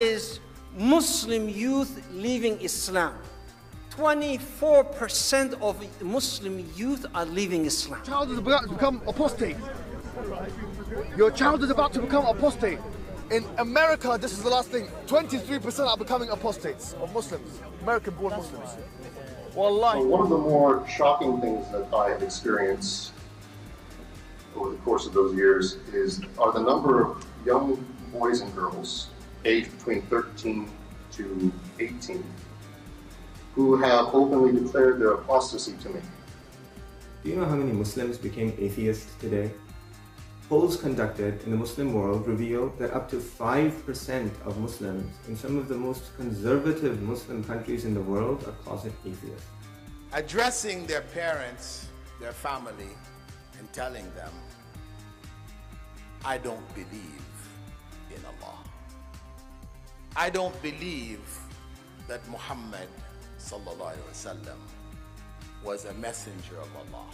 is Muslim youth leaving Islam. 24% of Muslim youth are leaving Islam. Your child is about to become apostate. Your child is about to become apostate. In America, this is the last thing, 23% are becoming apostates of Muslims, American-born Muslims. Wallahi. One of the more shocking things that I have experienced over the course of those years are the number of young boys and girls aged between 13 to 18 who have openly declared their apostasy to me. Do you know how many Muslims became atheists today? Polls conducted in the Muslim world reveal that up to 5% of Muslims in some of the most conservative Muslim countries in the world are closet atheists. Addressing their parents, their family, and telling them, I don't believe in Allah. I don't believe that Muhammad sallallahu alaihi wasallam was a messenger of Allah.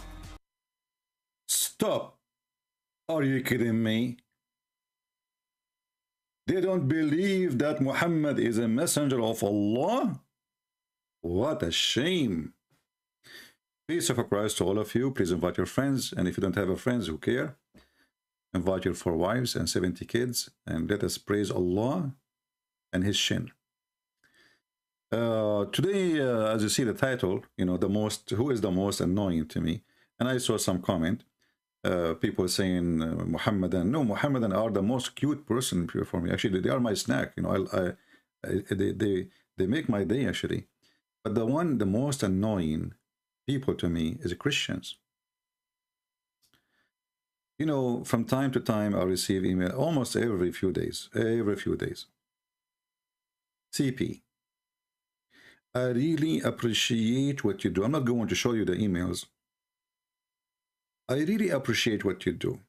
Stop. Are you kidding me? They don't believe that Muhammad is a messenger of Allah? What a shame. Peace of Christ to all of you. Please invite your friends, and if you don't have a friends who care, invite your 4 wives and 70 kids, and let us praise Allah and his shin. Today, as you see the title, you know, who is the most annoying to me, and I saw some comment, people saying Muhammadan. No, Muhammadan are the most cute person for me. Actually, they are my snack. You know, they make my day actually. But the most annoying people to me is Christians. You know, from time to time I receive email almost every few days. CP, I really appreciate what you do. I'm not going to show you the emails. I really appreciate what you do.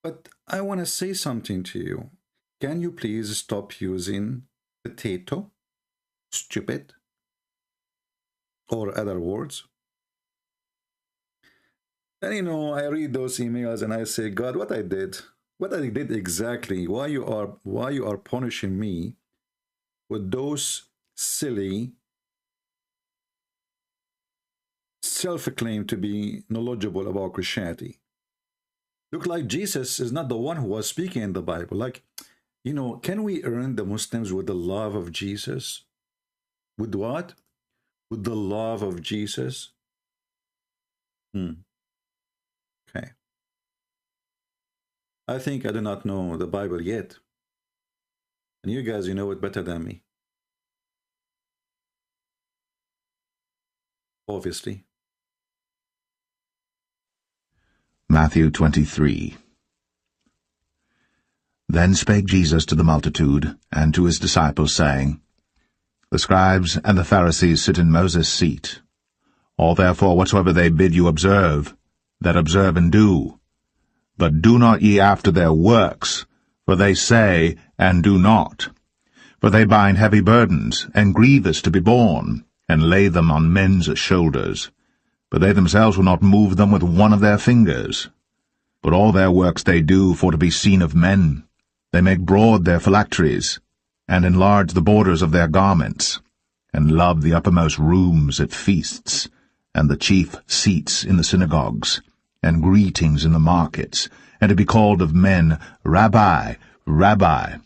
But I want to say something to you. Can you please stop using potato, stupid, or other words? And you know, I read those emails and I say, God, what I did exactly, why you are punishing me with those silly self-claim to be knowledgeable about Christianity. Look like Jesus is not the one who was speaking in the Bible. Like, you know, can we earn the Muslims with the love of Jesus? With what? With the love of Jesus? Okay. I think I do not know the Bible yet. And you guys, you know it better than me. Obviously. Matthew 23. Then spake Jesus to the multitude, and to his disciples, saying, The scribes and the Pharisees sit in Moses' seat. All therefore whatsoever they bid you observe, that observe and do. But do not ye after their works, for they say, and do not. For they bind heavy burdens, and grievous to be borne, and lay them on men's shoulders. But they themselves will not move them with one of their fingers. But all their works they do for to be seen of men. They make broad their phylacteries, and enlarge the borders of their garments, and love the uppermost rooms at feasts, and the chief seats in the synagogues, and greetings in the markets, and to be called of men, Rabbi, Rabbi.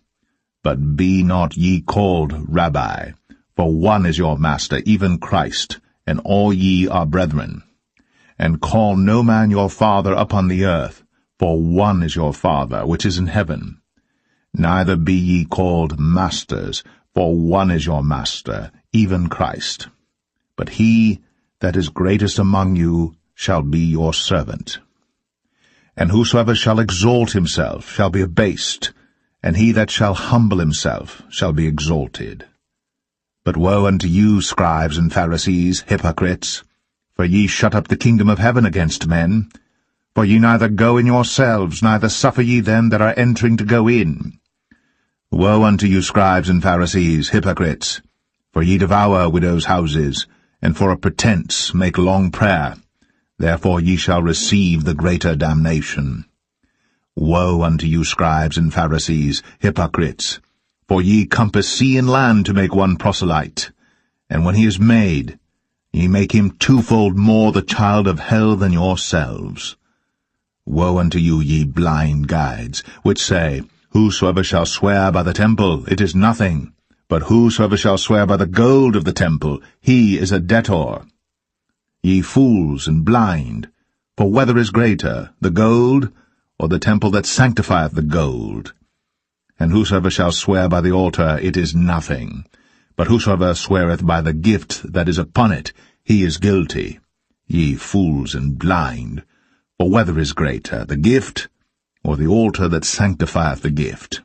But be not ye called Rabbi, for one is your Master, even Christ, and all ye are brethren. And call no man your father upon the earth, for one is your Father, which is in heaven. Neither be ye called masters, for one is your Master, even Christ. But he that is greatest among you shall be your servant. And whosoever shall exalt himself shall be abased, and he that shall humble himself shall be exalted. But woe unto you, scribes and Pharisees, hypocrites! For ye shut up the kingdom of heaven against men. For ye neither go in yourselves, neither suffer ye them that are entering to go in. Woe unto you, scribes and Pharisees, hypocrites! For ye devour widows' houses, and for a pretence make long prayer. Therefore ye shall receive the greater damnation. Woe unto you, scribes and Pharisees, hypocrites! For ye compass sea and land to make one proselyte, and when he is made, ye make him twofold more the child of hell than yourselves. Woe unto you, ye blind guides, which say, Whosoever shall swear by the temple, it is nothing, but whosoever shall swear by the gold of the temple, he is a debtor. Ye fools and blind, for whether is greater, the gold, or the temple that sanctifieth the gold? And whosoever shall swear by the altar, it is nothing, but whosoever sweareth by the gift that is upon it, he is guilty. Ye fools and blind, for whether is greater, the gift, or the altar that sanctifieth the gift?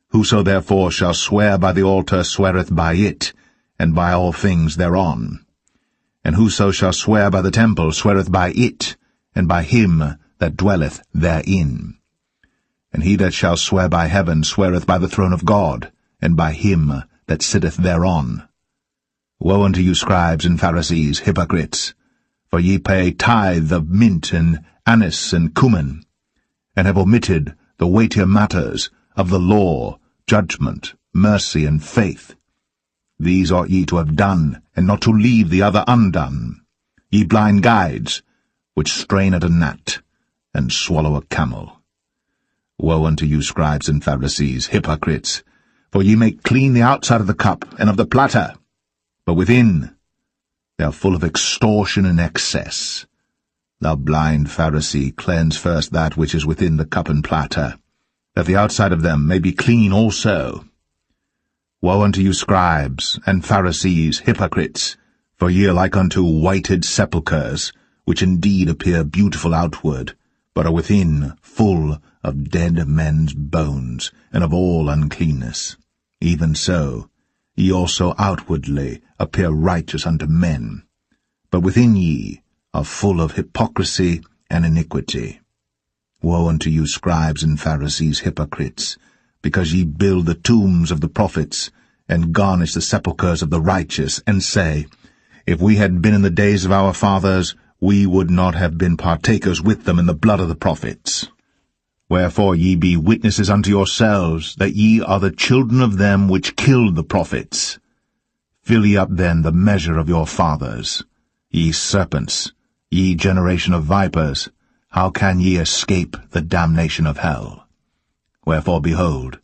Whoso therefore shall swear by the altar sweareth by it, and by all things thereon. And whoso shall swear by the temple sweareth by it, and by him that dwelleth therein. And he that shall swear by heaven sweareth by the throne of God, and by him that sitteth thereon. Woe unto you, scribes and Pharisees, hypocrites! For ye pay tithe of mint and anise and cumin, and have omitted the weightier matters of the law, judgment, mercy, and faith. These ought ye to have done, and not to leave the other undone. Ye blind guides, which strain at a gnat, and swallow a camel. Woe unto you, scribes and Pharisees, hypocrites! For ye make clean the outside of the cup and of the platter, but within they are full of extortion and excess. Thou blind Pharisee, cleanse first that which is within the cup and platter, that the outside of them may be clean also. Woe unto you, scribes and Pharisees, hypocrites! For ye are like unto whited sepulchres, which indeed appear beautiful outward, but are within full of dead men's bones, and of all uncleanness. Even so, ye also outwardly appear righteous unto men, but within ye are full of hypocrisy and iniquity. Woe unto you, scribes and Pharisees, hypocrites! Because ye build the tombs of the prophets, and garnish the sepulchres of the righteous, and say, If we had been in the days of our fathers, we would not have been partakers with them in the blood of the prophets. Wherefore ye be witnesses unto yourselves, that ye are the children of them which killed the prophets. Fill ye up then the measure of your fathers. Ye serpents, ye generation of vipers, how can ye escape the damnation of hell? Wherefore, behold,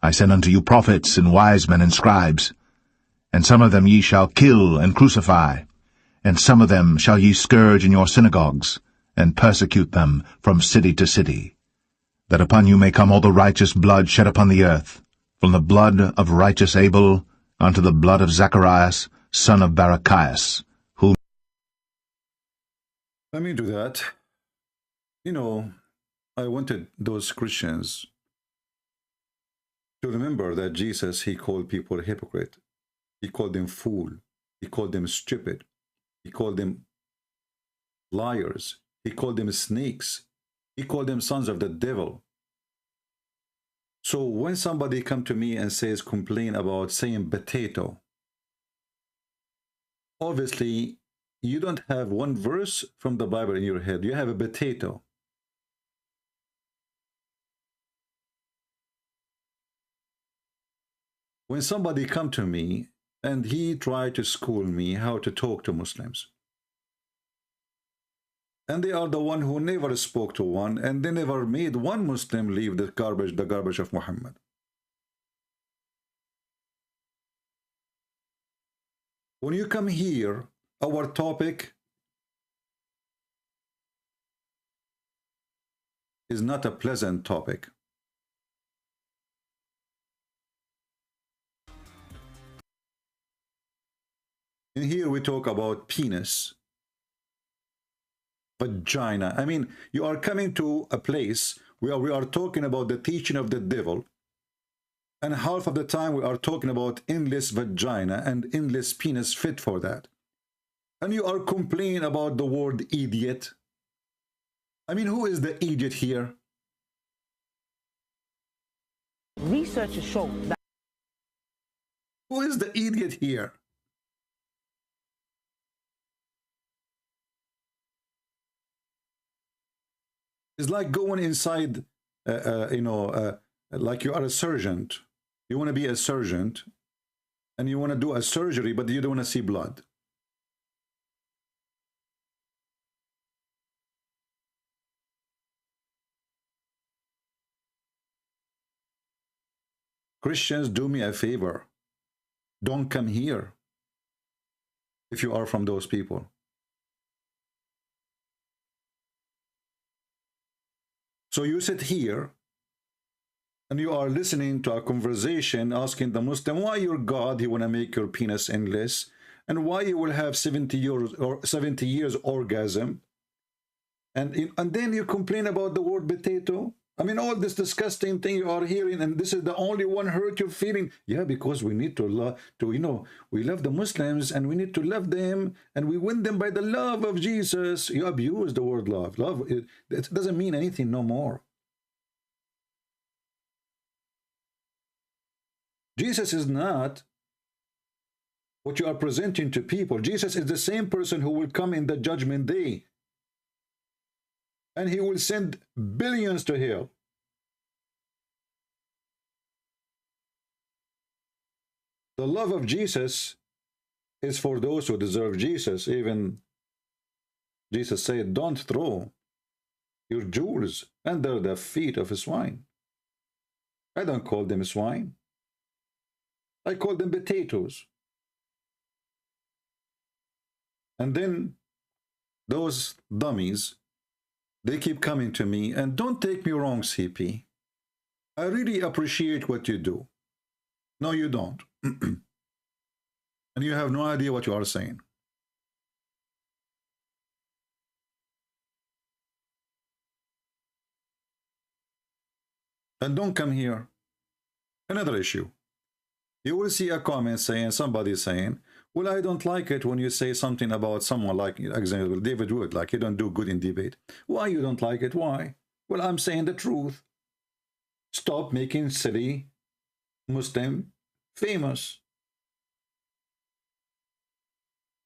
I send unto you prophets and wise men and scribes, and some of them ye shall kill and crucify, and some of them shall ye scourge in your synagogues, and persecute them from city to city, that upon you may come all the righteous blood shed upon the earth, from the blood of righteous Abel unto the blood of Zacharias, son of Barachias, whom... Let me do that. You know, I wanted those Christians to remember that Jesus, he called people hypocrite. He called them fool. He called them stupid. He called them liars. He called them snakes. He called them sons of the devil. So when somebody come to me and says, complain about saying potato, obviously you don't have one verse from the Bible in your head. You have a potato. When somebody come to me and he tried to school me how to talk to Muslims, and they are the one who never spoke to one, and they never made one Muslim leave the garbage of Muhammad. When you come here, our topic is not a pleasant topic. In here we talk about penis, vagina. I mean, you are coming to a place where we are talking about the teaching of the devil, and half of the time we are talking about endless vagina and endless penis fit for that. And you are complaining about the word idiot. I mean, who is the idiot here? Researchers show that... Who is the idiot here? It's like going inside, like you are a surgeon, You want to be a surgeon, and you want to do a surgery, but you don't want to see blood. Christians, do me a favor. Don't come here if you are from those people. So you sit here and you are listening to a conversation asking the Muslim why your God, he want to make your penis endless, and why you will have 70 years orgasm, and then you complain about the word potato. I mean, all this disgusting thing you are hearing, and this is the only one hurt you're feeling. Yeah, because we need to love, we love the Muslims, and we need to love them, and we win them by the love of Jesus. You abuse the word love. Love, it doesn't mean anything no more. Jesus is not what you are presenting to people. Jesus is the same person who will come in the judgment day, and he will send billions to hell. The love of Jesus is for those who deserve Jesus. Even Jesus said, don't throw your jewels under the feet of a swine. I don't call them swine. I call them potatoes. And then those dummies, they keep coming to me, and don't take me wrong, CP. I really appreciate what you do. No, you don't. And you have no idea what you are saying. And don't come here. Another issue. You will see a comment saying, somebody saying, well, I don't like it when you say something about someone like, example, David Wood, like he don't do good in debate. Why you don't like it? Why? Well, I'm saying the truth. Stop making silly Muslim famous.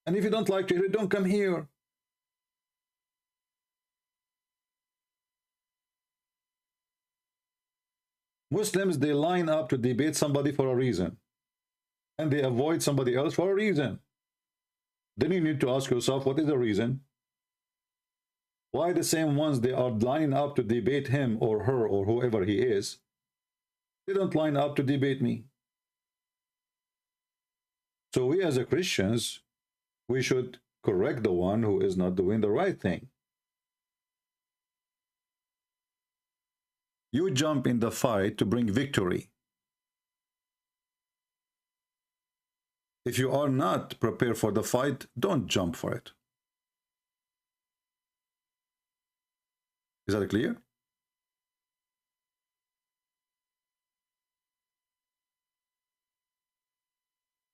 And if you don't like to hear it, don't come here. Muslims, they line up to debate somebody for a reason, and they avoid somebody else for a reason. Then you need to ask yourself, what is the reason? Why the same ones they are lining up to debate him or her or whoever he is, they don't line up to debate me? So we as a Christians, we should correct the one who is not doing the right thing. You jump in the fight to bring victory. If you are not prepared for the fight, don't jump for it. Is that clear?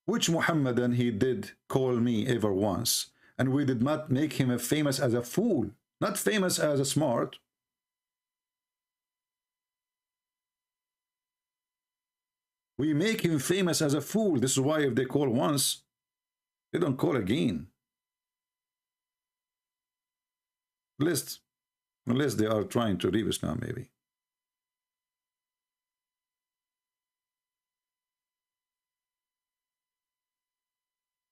Which Muhammadan he did call me ever once, and we did not make him famous as a fool, not famous as a smart. We make him famous as a fool. This is why if they call once, they don't call again. Unless they are trying to leave us now, maybe.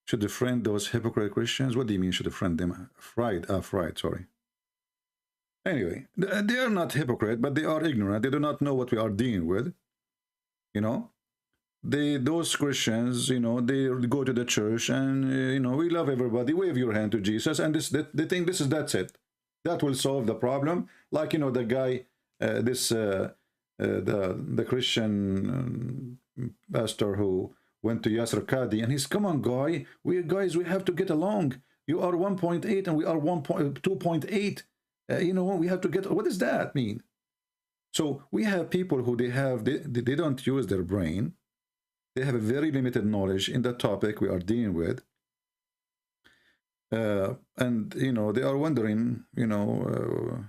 Should defriend those hypocrite Christians? What do you mean should defriend them? Fried, sorry. Anyway, they are not hypocrite, but they are ignorant. They do not know what we are dealing with. You know, those Christians, you know, they go to the church and, you know, we love everybody. Wave your hand to Jesus, and they think that's it. That will solve the problem. Like, you know, the guy, the Christian pastor who went to Yasser Qadi, and he's, come on, guy, we have to get along. You are 1.8 and we are 2.8. You know, we have to get. What does that mean? So we have people who they don't use their brain. They have a very limited knowledge in the topic we are dealing with. And, you know, they are wondering, you know,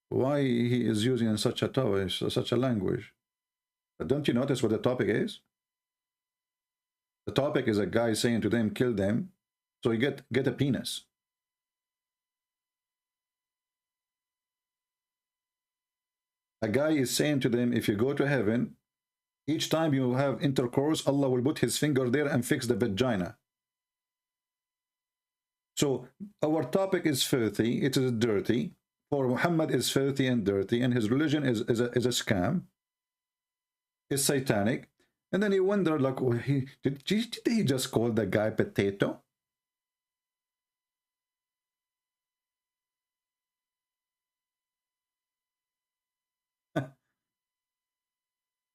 why he is using such a topic, such a language. But don't you notice what the topic is? The topic is a guy saying to them, kill them, so you get a penis. A guy is saying to them, if you go to heaven, Each time you have intercourse, Allah will put his finger there and fix the vagina. So our topic is filthy, it is dirty. For Muhammad is filthy and dirty, and his religion is a scam. It's satanic. And then you wonder, like, well, did he just call the guy potato?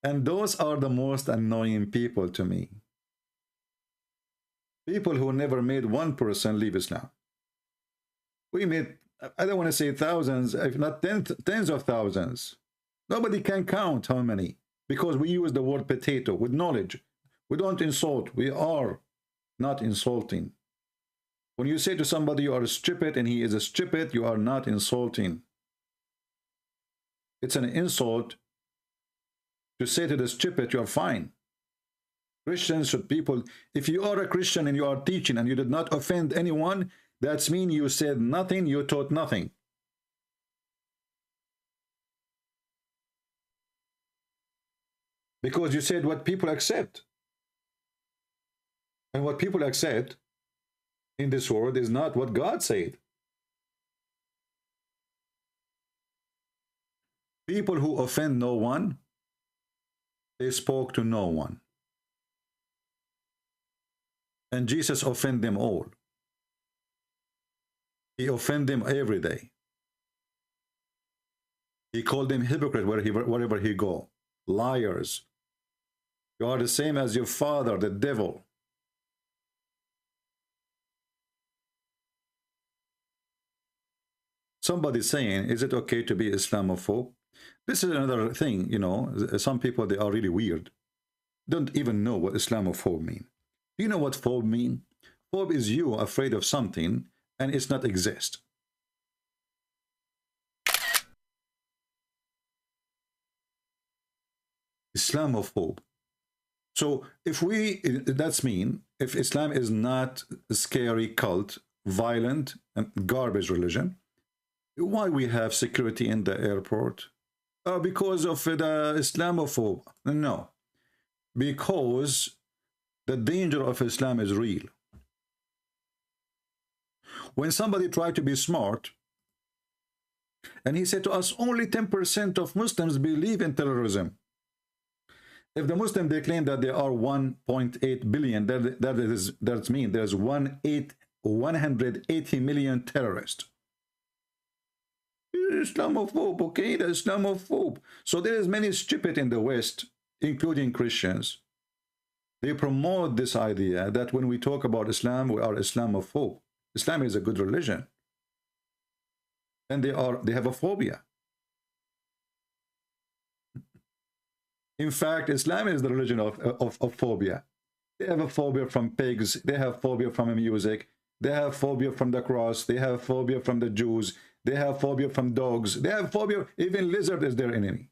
And those are the most annoying people to me. People who never made 1% leave Islam. We made, I don't want to say thousands, if not tens of thousands. Nobody can count how many, because we use the word potato with knowledge. We don't insult. We are not insulting. When you say to somebody you are stupid and he is a stupid, you are not insulting. It's an insult to say to the stupid, you are fine. Christians should people, if you are a Christian and you are teaching and you did not offend anyone, that means you said nothing, you taught nothing. Because you said what people accept. And what people accept in this world is not what God said. People who offend no one, they spoke to no one. And Jesus offended them all. He offended them every day. He called them hypocrite wherever he go. Liars. You are the same as your father, the devil. Somebody saying, is it okay to be Islamophobe? This is another thing, you know, some people, they are really weird. Don't even know what Islamophobe mean. Do you know what phobe mean? Phobe is you afraid of something and it's not exist. Islamophobe. So if that's mean, if Islam is not a scary cult, violent and garbage religion, why we have security in the airport? Because of the Islamophobe. No. Because the danger of Islam is real. When somebody tried to be smart, and he said to us, only 10% of Muslims believe in terrorism. If the Muslims, they claim that there are 1.8 billion, that means there's 180 million terrorists. Islamophobe, okay, the Islamophobe. So there is many stupid in the West, including Christians. They promote this idea that when we talk about Islam, we are Islamophobe. Islam is a good religion. And they have a phobia. In fact, Islam is the religion of phobia. They have a phobia from pigs. They have phobia from music. They have phobia from the cross. They have phobia from the Jews. They have phobia from dogs. They have phobia. Even lizard is their enemy.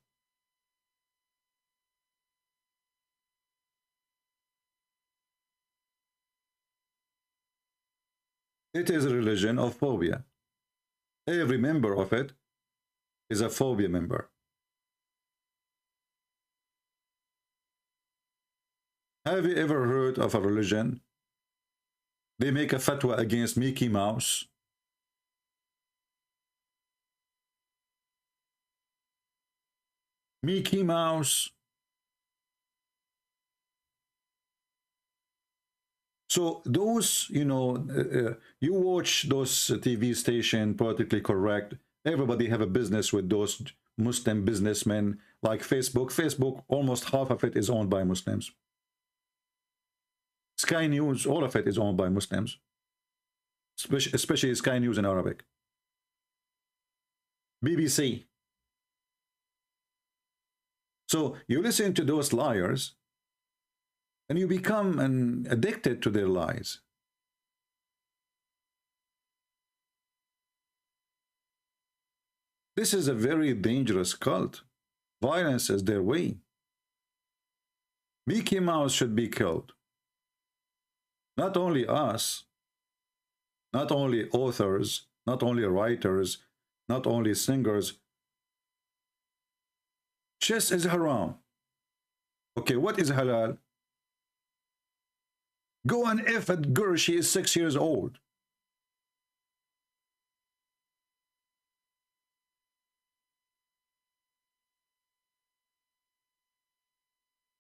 It is a religion of phobia. Every member of it is a phobia member. Have you ever heard of a religion? They make a fatwa against Mickey Mouse. Mickey Mouse. So those, you know, you watch those TV station, politically correct. Everybody have a business with those Muslim businessmen, like Facebook. Facebook, almost half of it is owned by Muslims. Sky News, all of it is owned by Muslims, especially Sky News in Arabic. BBC. So you listen to those liars, and you become addicted to their lies. This is a very dangerous cult. Violence is their way. Mickey Mouse should be killed. Not only us, not only authors, not only writers, not only singers. Chess is haram. Okay, what is halal? Go and F at girl, she is 6 years old.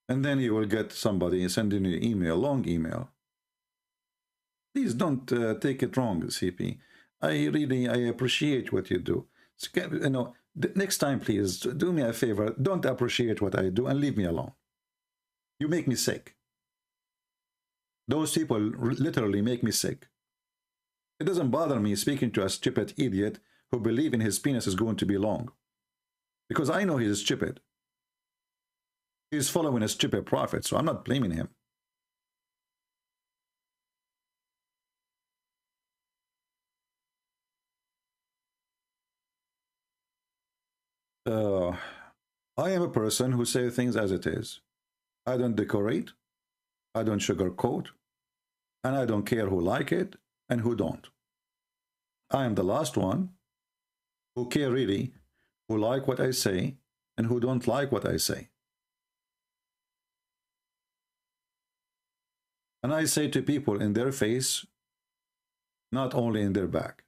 And then you will get somebody sending you an email, long email. Please don't take it wrong, CP. I appreciate what you do. You know, next time, please do me a favor. Don't appreciate what I do and leave me alone. You make me sick. Those people literally make me sick. It doesn't bother me speaking to a stupid idiot who believes in his penis is going to be long. Because I know he is stupid. He's following a stupid prophet, so I'm not blaming him. I am a person who says things as it is. I don't decorate, I don't sugarcoat, and I don't care who like it and who don't. I am the last one who care really, who like what I say and who don't like what I say. And I say to people in their face, not only in their back.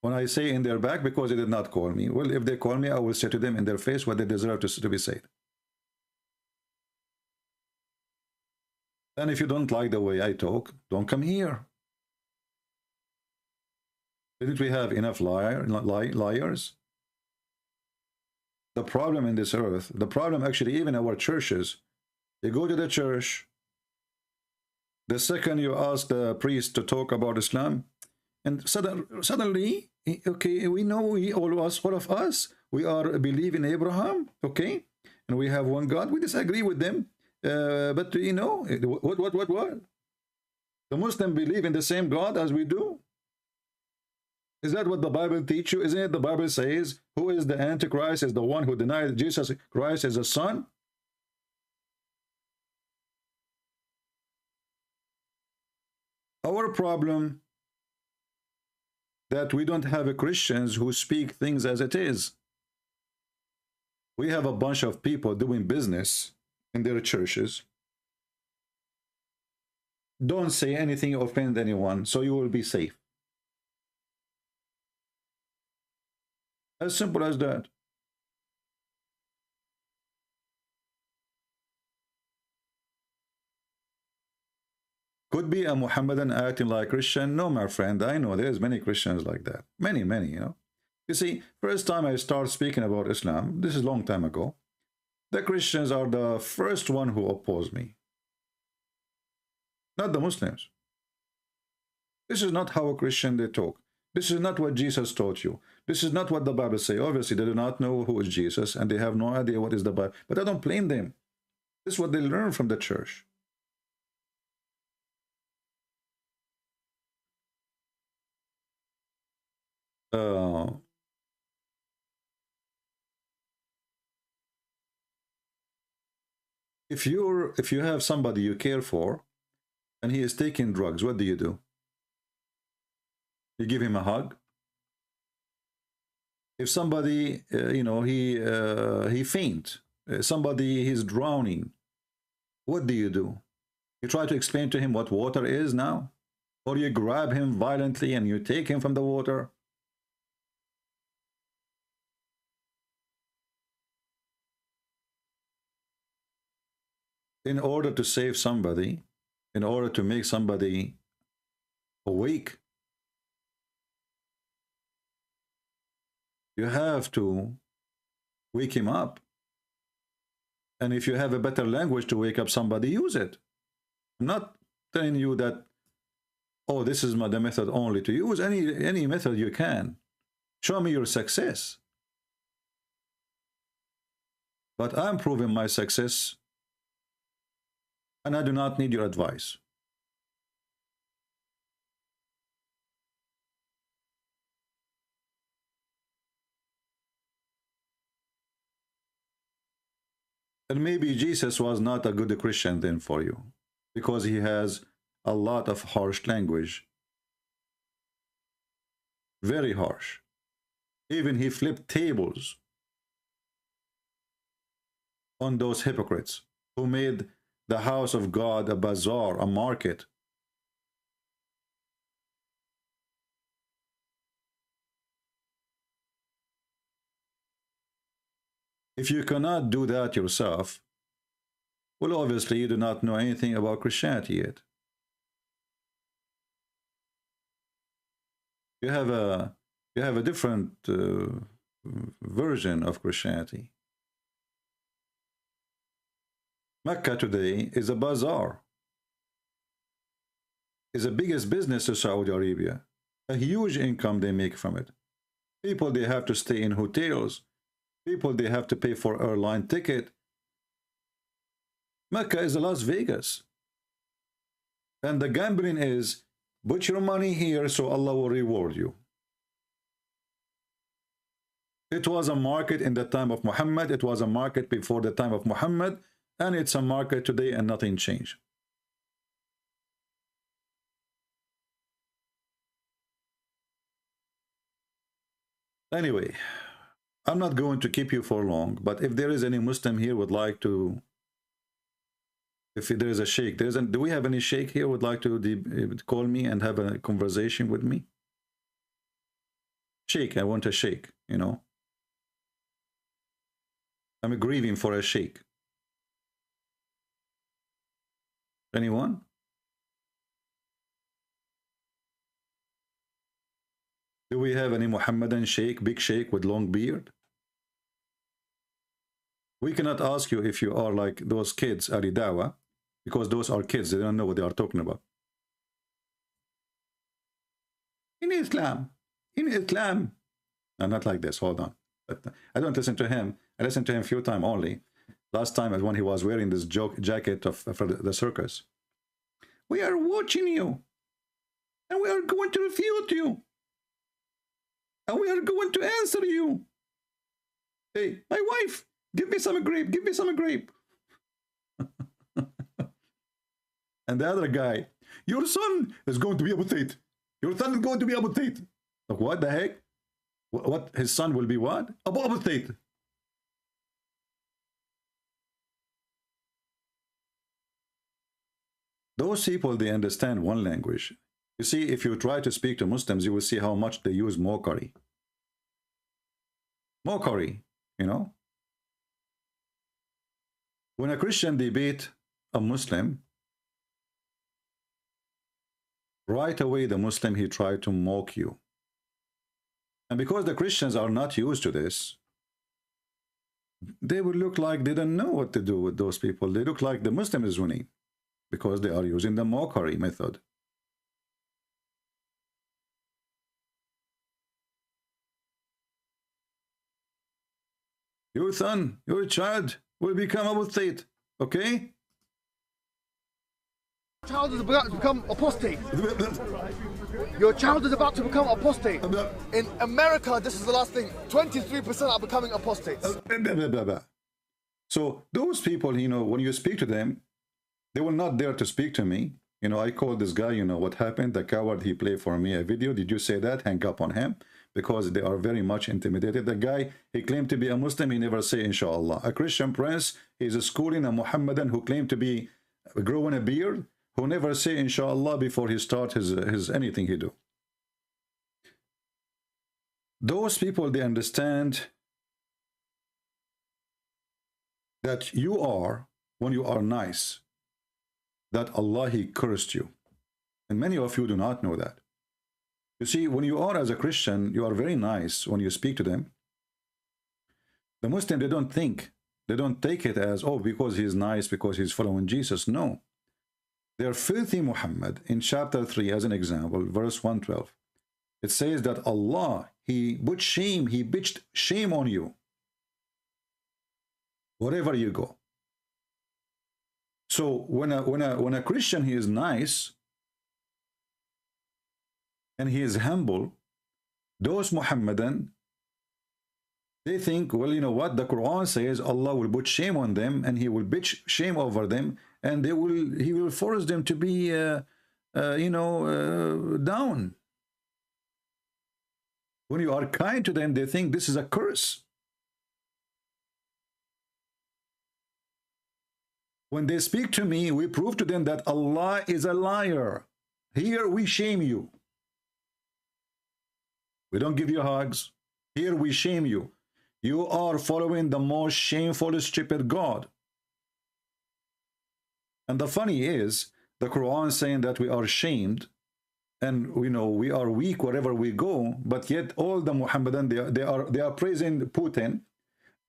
When I say in their back, because they did not call me. Well, if they call me, I will say to them in their face what they deserve to be said. And if you don't like the way I talk, don't come here. Didn't we have enough liars? The problem in this earth, the problem actually even our churches, you go to the church, the second you ask the priest to talk about Islam, and suddenly, okay, we know all of us, we are believe in Abraham, okay, and we have one God. We disagree with them, but you know what? The Muslims believe in the same God as we do. Is that what the Bible teaches you? Isn't it the Bible says, who is the Antichrist? Is the one who denied Jesus Christ as a son? Our problem that we don't have Christians who speak things as it is. We have a bunch of people doing business in their churches. Don't say anything offend anyone, so you will be safe. As simple as that. Could be a Muhammadan acting like Christian? No, my friend, I know there's many Christians like that. Many, you know. You see, first time I start speaking about Islam, this is a long time ago, the Christians are the first one who oppose me. Not the Muslims. This is not how a Christian they talk. This is not what Jesus taught you. This is not what the Bible says. Obviously, they do not know who is Jesus, and they have no idea what is the Bible. But I don't blame them. This is what they learn from the church. If you have somebody you care for, and he is taking drugs, what do? You give him a hug. If somebody, you know, he faint, somebody he's drowning, what do? You try to explain to him what water is now, or you grab him violently and you take him from the water. In order to save somebody, in order to make somebody awake, you have to wake him up. And if you have a better language to wake up somebody, use it. I'm not telling you that, oh, this is the method only to use. Any method you can. Show me your success. But I'm proving my success, and I do not need your advice. And maybe Jesus was not a good Christian then for you, because he has a lot of harsh language. Very harsh. Even he flipped tables on those hypocrites who made the house of God a bazaar, a market. If you cannot do that yourself, well, obviously you do not know anything about Christianity yet. You have a different version of Christianity. Mecca today is a bazaar. Is the biggest business to Saudi Arabia. A huge income they make from it. People, they have to stay in hotels. People, they have to pay for airline ticket. Mecca is Las Vegas. And the gambling is, put your money here so Allah will reward you. It was a market in the time of Muhammad. It was a market before the time of Muhammad. And it's a market today and nothing changed. Anyway, I'm not going to keep you for long, but if there is any Muslim here would like to, if there is a sheikh, do we have any sheikh here would like to call me and have a conversation with me? Sheikh, I want a sheikh, you know. I'm grieving for a sheikh. Anyone? Do we have any Muhammadan sheikh, big sheikh with long beard? We cannot ask you if you are like those kids, Ali Dawa, because those are kids. They don't know what they are talking about. In Islam. No, not like this. Hold on. But I don't listen to him. I listened to him a few times only. Last time was when he was wearing this jacket for the circus. We are watching you. And we are going to refute you. And we are going to answer you. Hey, my wife, give me some grape. Give me some grape. And the other guy, your son is going to be apotate. Your son is going to be apotate. Like, what the heck? What? His son will be what? Apotate. Those people, they understand one language. You see, if you try to speak to Muslims, you will see how much they use mockery. Mockery, you know. When a Christian debate a Muslim, right away the Muslim, he tried to mock you. And because the Christians are not used to this, they will look like they don't know what to do with those people. They look like the Muslim is winning because they are using the mockery method. Your son, your child will become apostate, okay? Your child is about to become apostate. Your child is about to become apostate. In America, this is the last thing. 23% are becoming apostates. So those people, you know, when you speak to them, they will not dare to speak to me. You know, I called this guy, you know what happened? The coward, he played for me a video. Did you say that? Hang up on him. Because they are very much intimidated. The guy, he claimed to be a Muslim, he never say inshallah. A Christian prince, he's schooling a Muhammadan who claimed to be growing a beard, who never say inshallah before he start his anything he do. Those people, they understand that you are, when you are nice, that Allah, he cursed you. And many of you do not know that. You see, when you are as a Christian, you are very nice when you speak to them. The Muslim, they don't think, they don't take it as, oh, because he's nice, because he's following Jesus. No. They're filthy Muhammad. In chapter 3, as an example, verse 112, it says that Allah, he put shame, he bitched shame on you wherever you go. So when a Christian, he is nice, and he is humble, those Muhammadan, they think, well, you know what, the Quran says Allah will put shame on them and he will bitch shame over them, and he will force them to be down. When you are kind to them, they think this is a curse. When they speak to me, we prove to them that Allah is a liar. Here we shame you. We don't give you hugs. Here we shame you. You are following the most shameful, stupid God. And the funny is, the Quran saying that we are shamed, and we know we are weak wherever we go, but yet all the Muhammadan, they are praising Putin,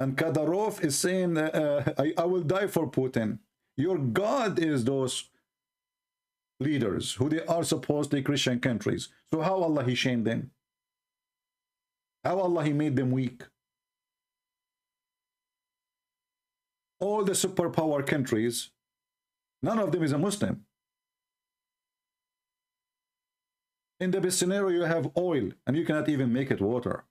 and Kadyrov is saying, I will die for Putin. Your God is those leaders who they are supposedly Christian countries. So how Allah he shamed them? How Allah he made them weak? All the superpower countries, none of them is a Muslim. In the best scenario, you have oil and you cannot even make it water.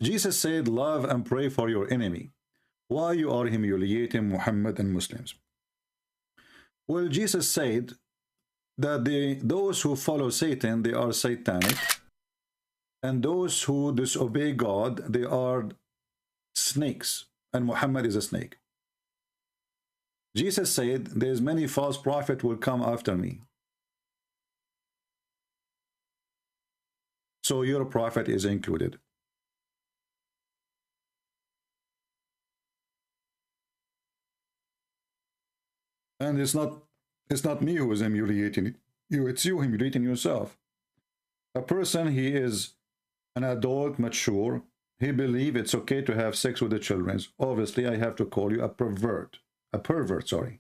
Jesus said, love and pray for your enemy. Why you are humiliating Muhammad and Muslims? Well, Jesus said that those who follow Satan, they are satanic, and those who disobey God, they are snakes, and Muhammad is a snake. Jesus said, there's many false prophets will come after me. So your prophet is included. And it's not me who is humiliating you, it's you humiliating yourself. A person, he is an adult, mature, he believes it's okay to have sex with the children. Obviously, I have to call you a pervert. A pervert, sorry.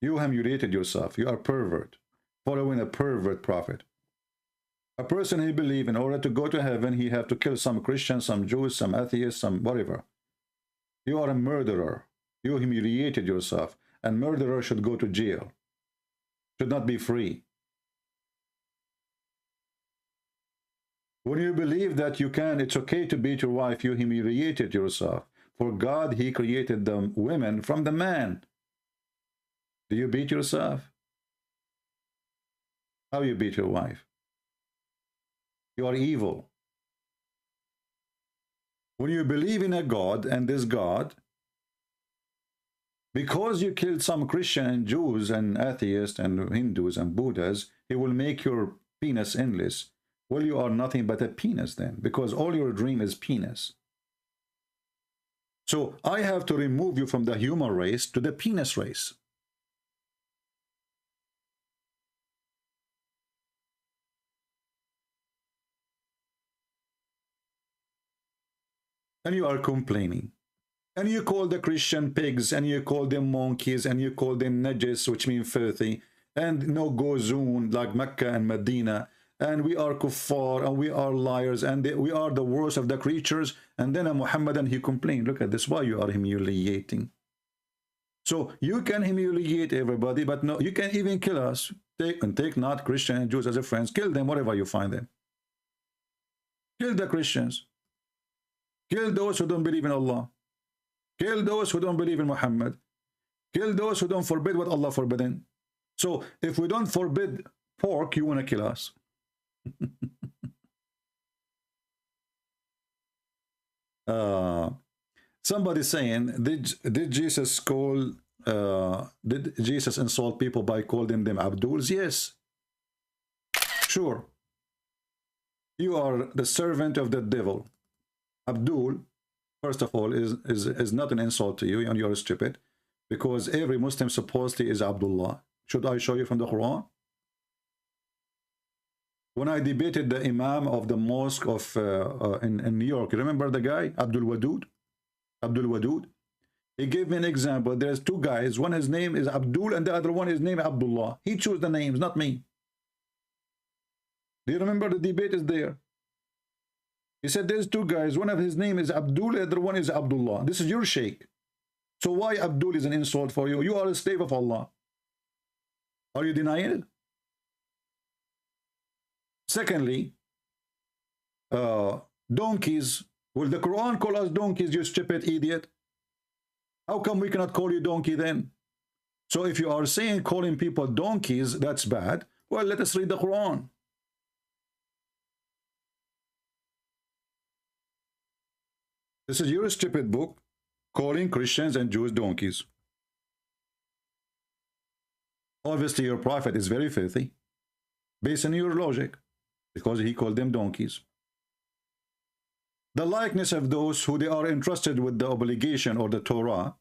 You humiliated yourself. You are pervert, following a pervert prophet. A person, he believes in order to go to heaven, he have to kill some Christians, some Jews, some atheists, some whatever. You are a murderer. You humiliated yourself. And murderer should go to jail. Should not be free. When you believe that you can, it's okay to beat your wife, you humiliated yourself. For God, he created the women from the man. Do you beat yourself? How you beat your wife? You are evil. When you believe in a God, and this God, because you killed some Christian and Jews and atheists and Hindus and Buddhas, he will make your penis endless. Well, you are nothing but a penis then, because all your dream is penis. So I have to remove you from the human race to the penis race. And you are complaining. And you call the Christian pigs, and you call them monkeys, and you call them najis, which means filthy, and no go zone like Mecca and Medina, and we are kuffar, and we are liars, and we are the worst of the creatures. And then a Muhammadan, he complained, look at this, why you are humiliating. So you can humiliate everybody, but no, you can't even kill us. Take not Christian and Jews as a friends, kill them wherever you find them. Kill the Christians. Kill those who don't believe in Allah. Kill those who don't believe in Muhammad. Kill those who don't forbid what Allah forbidden. So if we don't forbid pork, you want to kill us. Somebody saying, did Jesus call? Did Jesus insult people by calling them Abduls? Yes, sure. You are the servant of the devil. Abdul, first of all, is not an insult to you, and you're stupid, because every Muslim supposedly is Abdullah. Should I show you from the Quran? When I debated the Imam of the mosque of in New York, you remember the guy, Abdul Wadud? Abdul Wadud? He gave me an example. There's two guys. One, his name is Abdul, and the other one, his name is Abdullah. He chose the names, not me. Do you remember the debate is there? He said there's two guys. One of his name is Abdul, the other one is Abdullah. This is your sheikh. So why Abdul is an insult for you? You are a slave of Allah. Are you denying it? Secondly, donkeys. Will the Quran call us donkeys, you stupid idiot? How come we cannot call you donkey then? So if you are saying calling people donkeys, that's bad. Well, let us read the Quran. This is your stupid book calling Christians and Jews donkeys. Obviously, your prophet is very filthy, based on your logic, because he called them donkeys. The likeness of those who they are entrusted with the obligation or the Torah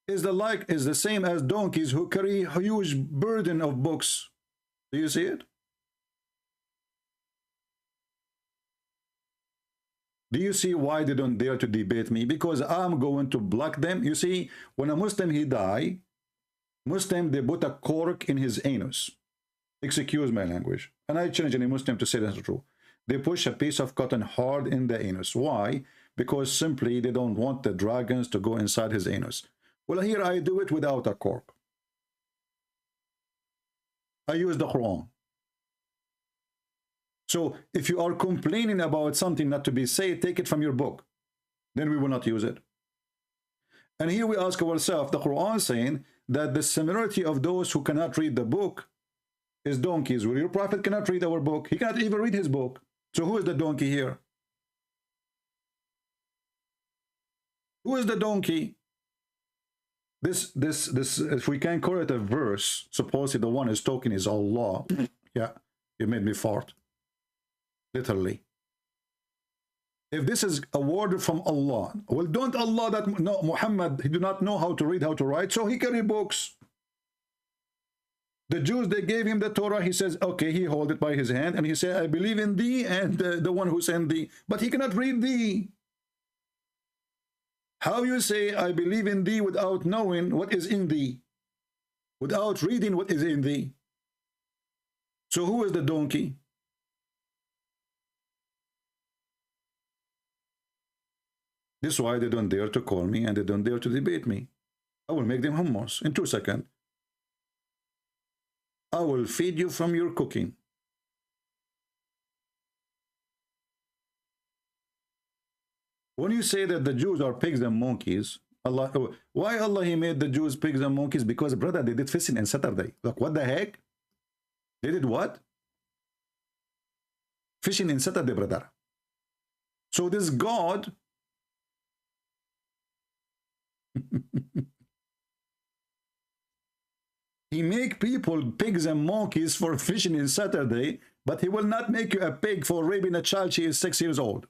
is the same as donkeys who carry a huge burden of books. Do you see it? Do you see why they don't dare to debate me? Because I'm going to block them. You see, when a Muslim he die, Muslim they put a cork in his anus. Excuse my language. And I challenge any Muslim to say that's true. They push a piece of cotton hard in the anus. Why? Because simply they don't want the dragons to go inside his anus. Well, here I do it without a cork. I use the Quran. So if you are complaining about something not to be said, take it from your book. Then we will not use it. And here we ask ourselves, the Quran saying that the similarity of those who cannot read the book is donkeys. Well, your prophet cannot read our book. He cannot even read his book. So who is the donkey here? Who is the donkey? This, if we can call it a verse, supposedly the one who's talking is Allah. Yeah, you made me fart. Literally. If this is a word from Allah, well, don't Allah that no Muhammad, he do not know how to read, how to write, so he carry books. The Jews, they gave him the Torah. He says, okay, he hold it by his hand, and he said, I believe in thee and the one who sent thee. But he cannot read thee. How you say, I believe in thee without knowing what is in thee? Without reading what is in thee? So who is the donkey? This is why they don't dare to call me and they don't dare to debate me. I will make them hummus in 2 seconds. I will feed you from your cooking. When you say that the Jews are pigs and monkeys, Allah, why Allah he made the Jews pigs and monkeys? Because, brother, they did fishing on Saturday. Like, what the heck? They did what? Fishing in Saturday, brother. So this God he make people pigs and monkeys for fishing in Saturday, but he will not make you a pig for raping a child. She is 6 years old.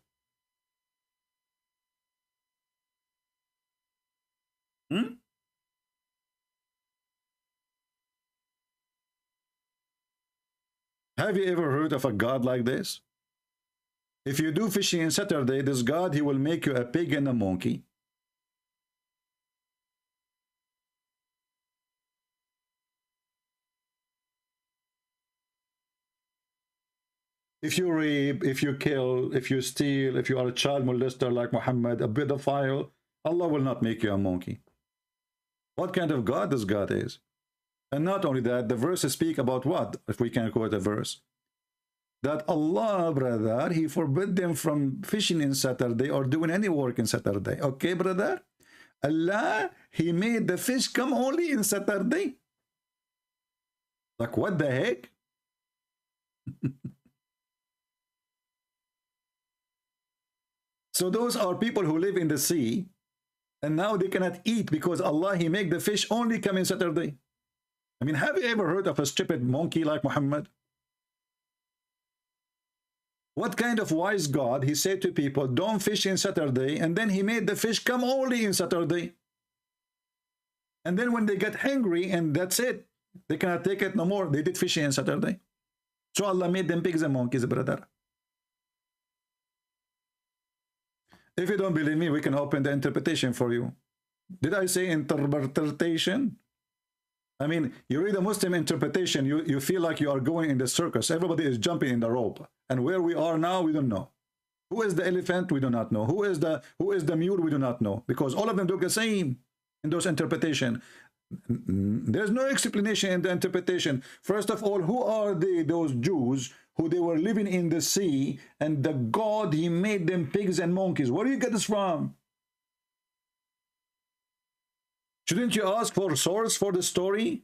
Have you ever heard of a God like this? If you do fishing on Saturday, this God, he will make you a pig and a monkey. If you rape, if you kill, if you steal, if you are a child molester like Muhammad, a pedophile, Allah will not make you a monkey. What kind of God this God is? And not only that, the verses speak about what? If we can quote a verse. That Allah, brother, he forbid them from fishing in Saturday or doing any work in Saturday. Okay, brother? Allah, he made the fish come only in Saturday. Like, what the heck? So those are people who live in the sea, and now they cannot eat because Allah, he make the fish only come in Saturday. I mean, have you ever heard of a stupid monkey like Muhammad? What kind of wise God, he said to people, don't fish in Saturday, and then he made the fish come only in Saturday. And then when they get hungry, and that's it, they cannot take it no more, they did fishing on Saturday. So Allah made them pigs and monkeys, brother. If you don't believe me, we can open the interpretation for you. Did I say interpretation? I mean, you read a Muslim interpretation, you feel like you are going in the circus. Everybody is jumping in the rope. And where we are now, we don't know. Who is the elephant? We do not know. Who is the mule? We do not know. Because all of them do the same in those interpretation. There's no explanation in the interpretation. First of all, who are those Jews who they were living in the sea, and the God, he made them pigs and monkeys? Where do you get this from? Shouldn't you ask for a source for the story?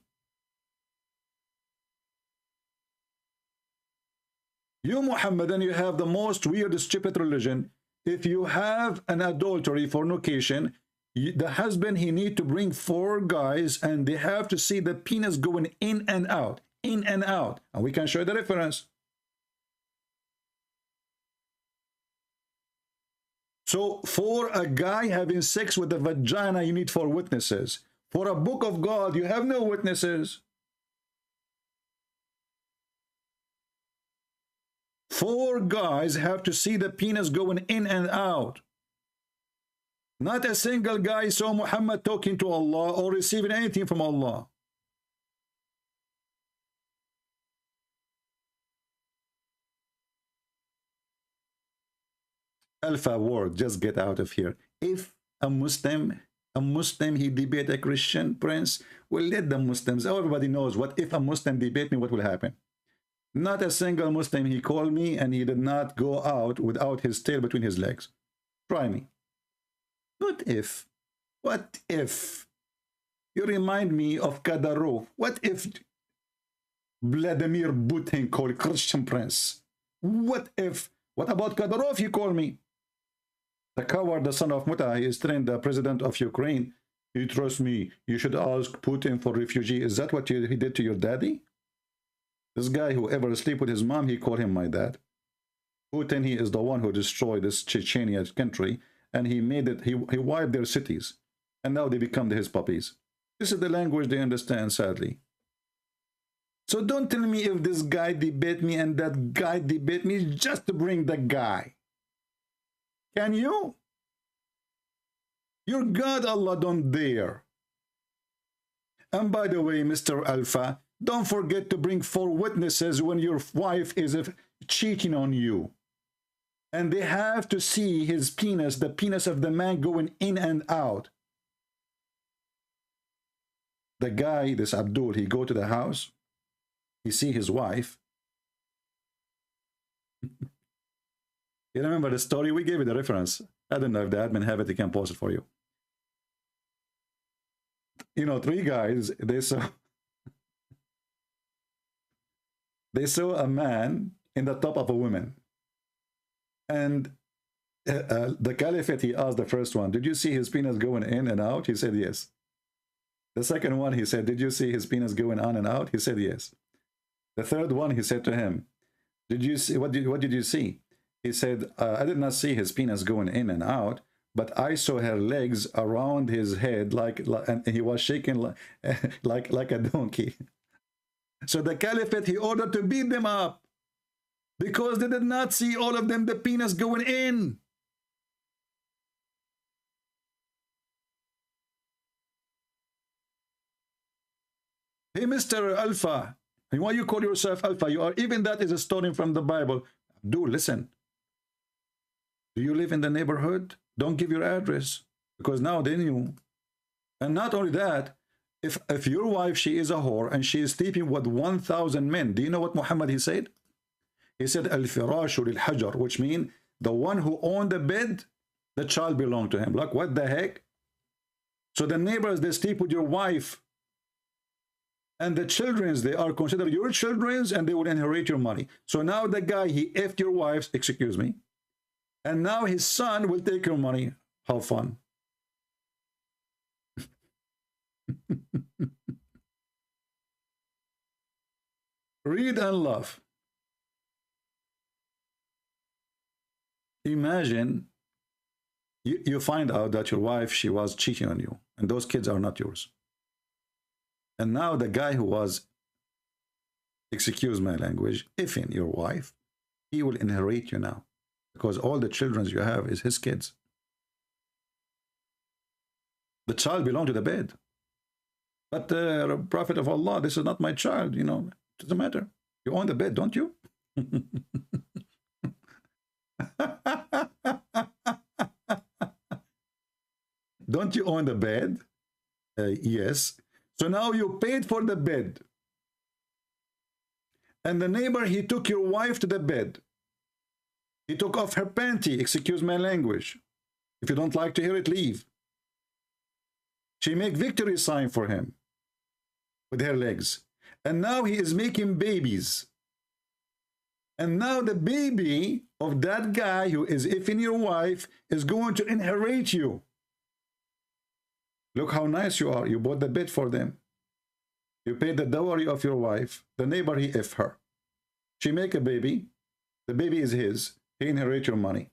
You, Muhammadan, you have the most weird, stupid religion. If you have an adultery, fornication, the husband, he need to bring 4 guys and they have to see the penis going in and out, in and out. And we can show the reference. So for a guy having sex with a vagina, you need 4 witnesses. For a book of God, you have no witnesses. 4 guys have to see the penis going in and out. Not a single guy saw Muhammad talking to Allah or receiving anything from Allah. Alpha word, just get out of here. If a Muslim, he debate a Christian prince, well, let the Muslims, everybody knows what if a Muslim debate me, what will happen. Not a single Muslim, he called me and he did not go out without his tail between his legs. Try me. What if? What if? You remind me of Kadyrov. What if Vladimir Putin called Christian prince? What if? What about Kadyrov? He called me. The coward, the son of Muta, he is trained the president of Ukraine. You trust me, you should ask Putin for refugee. Is that what he did to your daddy? This guy who ever sleep with his mom, he called him my dad. Putin, he is the one who destroyed this Chechnya country, and he made it, he wiped their cities, and now they become his puppies. This is the language they understand, sadly. So don't tell me if this guy debate me and that guy debate me just to bring the guy. Can you? Your God, Allah, don't dare. And by the way, Mr. Alpha, don't forget to bring 4 witnesses when your wife is cheating on you. And they have to see his penis, the penis of the man going in and out. The guy, this Abdul, he go to the house, he see his wife. You remember the story? We gave you the reference. I don't know if the admin have it, they can post it for you. You know, 3 guys, they saw a man in the top of a woman. And the caliphate, he asked the first one, did you see his penis going in and out? He said, yes. The second one, he said, did you see his penis going on and out? He said, yes. The third one, he said to him, did you see, what did you see? He said, I did not see his penis going in and out, but I saw her legs around his head, and he was shaking like a donkey. So the caliphate, he ordered to beat them up because they did not see all of them the penis going in. Hey, Mr. Alpha, and why you call yourself Alpha? You are, even that is a story from the Bible. Do listen. Do you live in the neighborhood? Don't give your address, because now they knew. And not only that, if your wife, she is a whore and she is sleeping with 1,000 men, do you know what Muhammad, he said? He said, Al-firashu lil-hajar, which means the one who owned the bed, the child belonged to him. Like, what the heck? So the neighbors, they sleep with your wife. And the children, they are considered your children, and they will inherit your money. So now the guy, he effed your wife, excuse me, and now his son will take your money. How fun. Read and love. Imagine you find out that your wife, she was cheating on you, and those kids are not yours. And now the guy who was, excuse my language, effing your wife, he will inherit you now, because all the children you have is his kids. The child belongs to the bed. But the Prophet of Allah, this is not my child, you know. It doesn't matter. You own the bed, don't you? Don't you own the bed? Yes. So now you paid for the bed. And the neighbor, he took your wife to the bed. He took off her panty, excuse my language. If you don't like to hear it, leave. She make victory sign for him with her legs. And now he is making babies. And now the baby of that guy who is effing your wife is going to inherit you. Look how nice you are. You bought the bed for them. You paid the dowry of your wife. The neighbor, he F her. She make a baby. The baby is his. He inherit your money.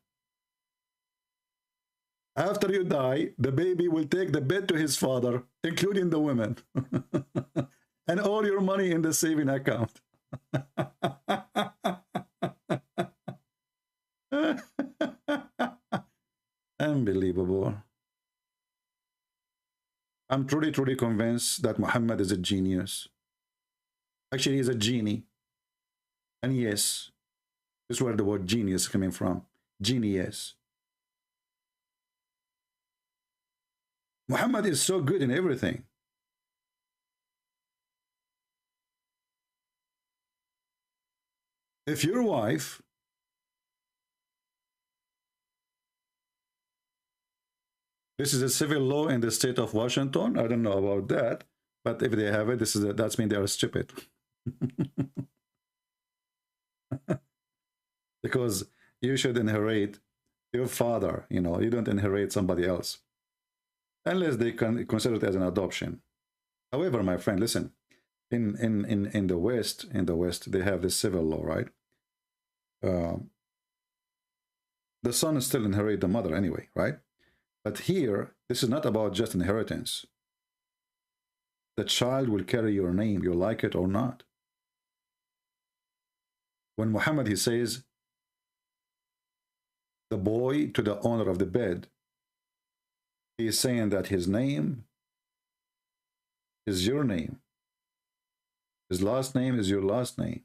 After you die, the baby will take the bed to his father, including the women. And all your money in the saving account. Unbelievable. I'm truly convinced that Muhammad is a genius. Actually, he's a genie. And yes, this is where the word genius is coming from. Genius. Muhammad is so good in everything. If your wife this is a civil law in the state of Washington. I don't know about that, but if they have it, that's mean they are stupid. Because you should inherit your father, you know, you don't inherit somebody else. Unless they can consider it as an adoption. However, my friend, listen, in the West, they have this civil law, right? The son still inherit the mother anyway, right? But here, this is not about just inheritance. The child will carry your name, you like it or not. When Muhammad, he says, the boy to the owner of the bed, he is saying that his name is your name. His last name is your last name.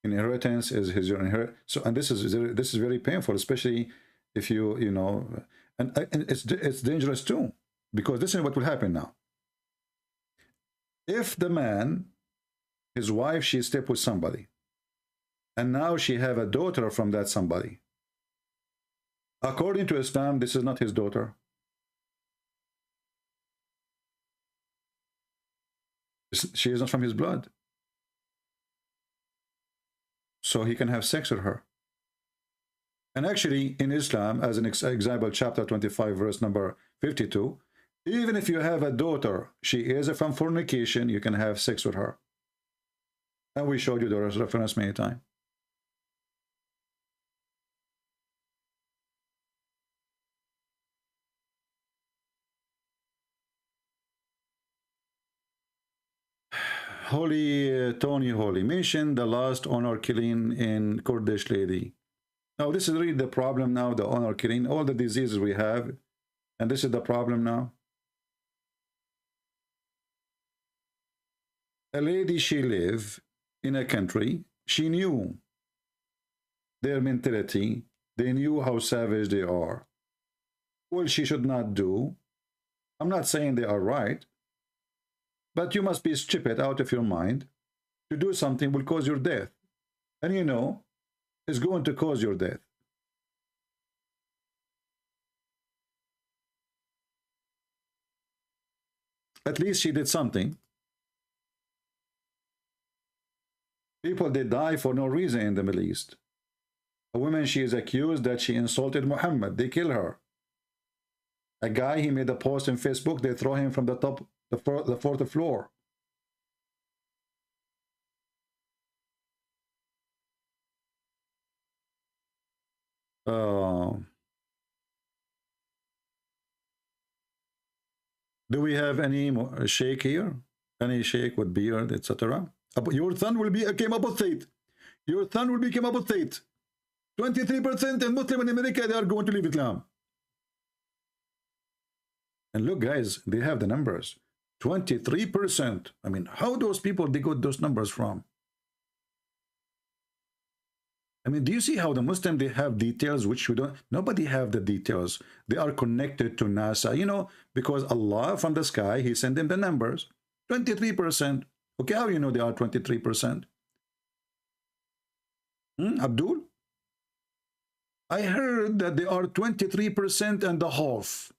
Inheritance is your inheritance. So, and this is very painful, especially if you know, and it's dangerous too, because this is what will happen now. If the man, his wife, she slept with somebody, and now she have a daughter from that somebody. According to Islam, this is not his daughter. She is not from his blood. So he can have sex with her. And actually, in Islam, as an example, chapter 25, verse number 52, even if you have a daughter, she is from fornication, you can have sex with her. And we showed you the reference many times. Holy Tony Holy mentioned the last honor killing in Kurdish lady. Now this is really the problem now, the honor killing, all the diseases we have, and this is the problem now. A lady, she lived in a country, she knew their mentality, they knew how savage they are. Well, she should not do. I'm not saying they are right, but you must be stupid out of your mind to do something will cause your death. And you know, it's going to cause your death. At least she did something. People, they die for no reason in the Middle East. A woman, she is accused that she insulted Muhammad. They kill her. A guy, he made a post on Facebook. They throw him from the top, the fourth floor. Do we have any sheikh here? Any sheikh with beard, etc.? Your son will become apostate. Your son will become apostate. 23% in Muslim in America, they are going to leave Islam. And look, guys, they have the numbers. 23%. I mean, how those people, they got those numbers from? I mean, do you see how the Muslim, they have details which we don't? Nobody have the details. They are connected to NASA, you know, because Allah from the sky, he sent them the numbers. 23%. Okay, how you know they are 23%? Abdul? I heard that they are 23% and a half.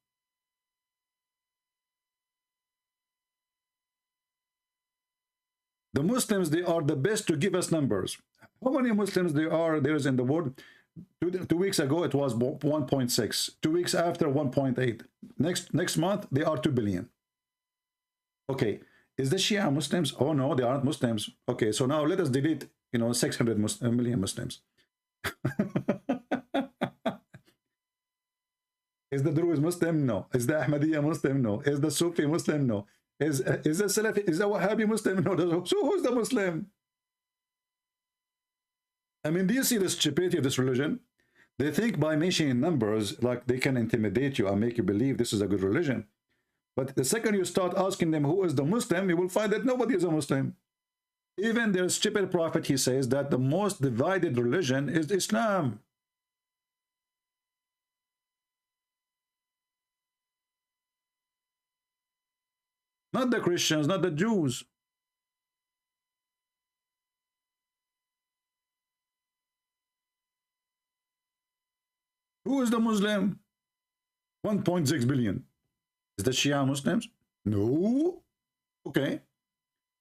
The Muslims, they are the best to give us numbers. How many Muslims there is in the world? 2 weeks ago it was 1.6. 2 weeks after 1.8. Next month they are 2 billion. Okay, is the Shia Muslims? Oh no, they aren't Muslims. Okay, so now let us delete 600 million Muslims. Is the Druze Muslim? No. Is the Ahmadiyya Muslim? No. Is the Sufi Muslim? No. Is the Salafi? Is the Wahhabi Muslim? No. So who's the Muslim? I mean, do you see the stupidity of this religion? They think by mentioning numbers, like they can intimidate you and make you believe this is a good religion. But the second you start asking them who is the Muslim, you will find that nobody is a Muslim. Even their stupid prophet, he says that the most divided religion is Islam. Not the Christians, not the Jews. Who is the Muslim? 1.6 billion. Is the Shia Muslims? No. Okay.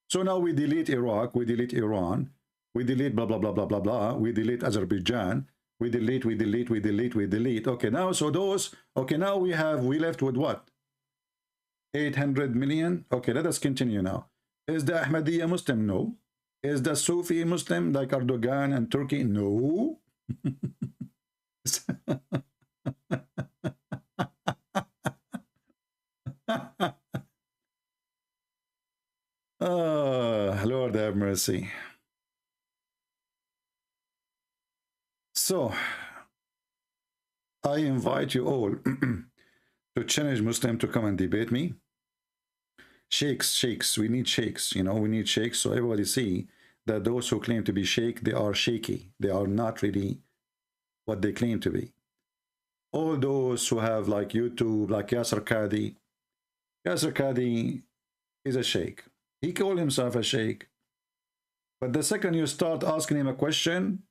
So now we delete Iraq, we delete Iran, we delete blah, blah, blah, blah, blah, blah. We delete Azerbaijan. We delete. Okay, now, so those, okay, now we left with what? 800 million. Okay, let us continue now. Is the Ahmadiyya Muslim? No. Is the Sufi Muslim like Erdogan and Turkey? No. Oh, Lord have mercy. So, I invite you all to challenge Muslim to come and debate me. Sheikhs, we need sheikhs, we need sheikhs, so everybody see that those who claim to be sheikh, they are shaky. They are not really what they claim to be. All those who have like YouTube, like Yasser Qadi is a sheikh. He called himself a sheikh. But the second you start asking him a question,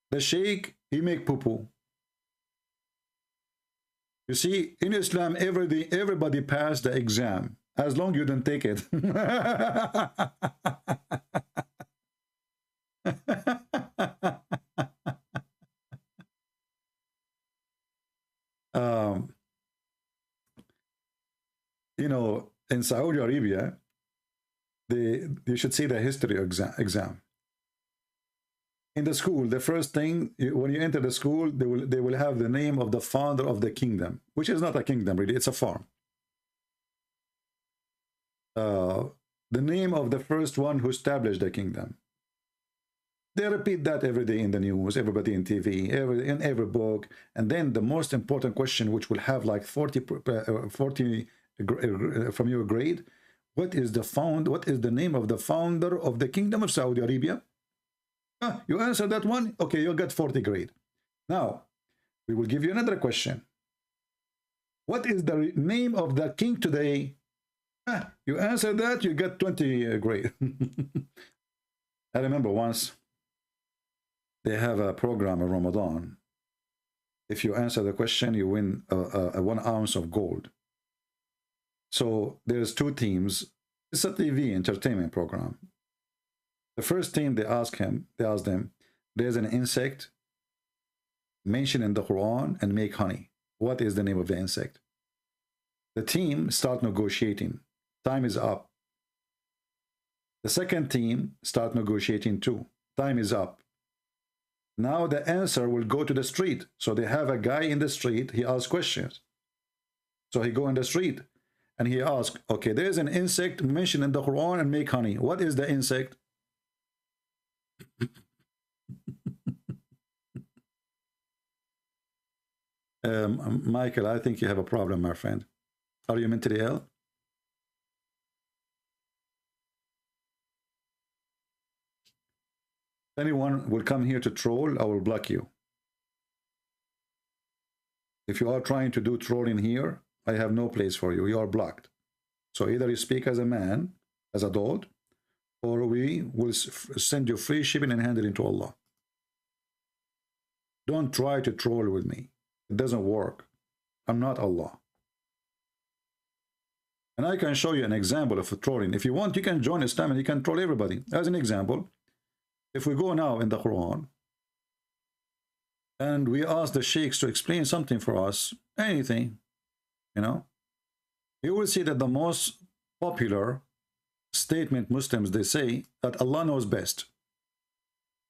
the sheikh, he make poo-poo. You see, in Islam, everybody passed the exam, as long as you don't take it. In Saudi Arabia, you should see the history exam. In the school, the first thing, when you enter the school, they will have the name of the founder of the kingdom, which is not a kingdom, really, it's a farm. The name of the first one who established the kingdom. They repeat that every day in the news, everybody in TV, in every book. And then the most important question, which will have like 40 from your grade, what is the name of the founder of the kingdom of Saudi Arabia? You answer that one, okay, you got 40 grade. Now, we will give you another question. What is the name of the king today? You answer that, you get 20 grade. I remember once, they have a program in Ramadan. If you answer the question, you win 1 ounce of gold. So there's 2 teams. It's a TV entertainment program. The first team, they ask them, there's an insect mentioned in the Quran and make honey. What is the name of the insect? The team start negotiating. Time is up. The second team start negotiating too. Time is up. Now the answer will go to the street. So they have a guy in the street, he asks questions. So he go in the street and he asks, okay, there's an insect mentioned in the Quran and make honey. What is the insect? Michael, I think you have a problem, my friend. Are you mentally ill? If anyone will come here to troll, I will block you. If you are trying to do trolling here, I have no place for you. You are blocked. So either you speak as a man, as a dog, or we will send you free shipping and hand it into Allah. Don't try to troll with me. It doesn't work. I'm not Allah. And I can show you an example of trolling. If you want, you can join Islam and you can troll everybody. As an example, If we go now in the Quran and we ask the sheikhs to explain something for us, anything, you know, you will see that the most popular statement Muslims, they say that Allah knows best.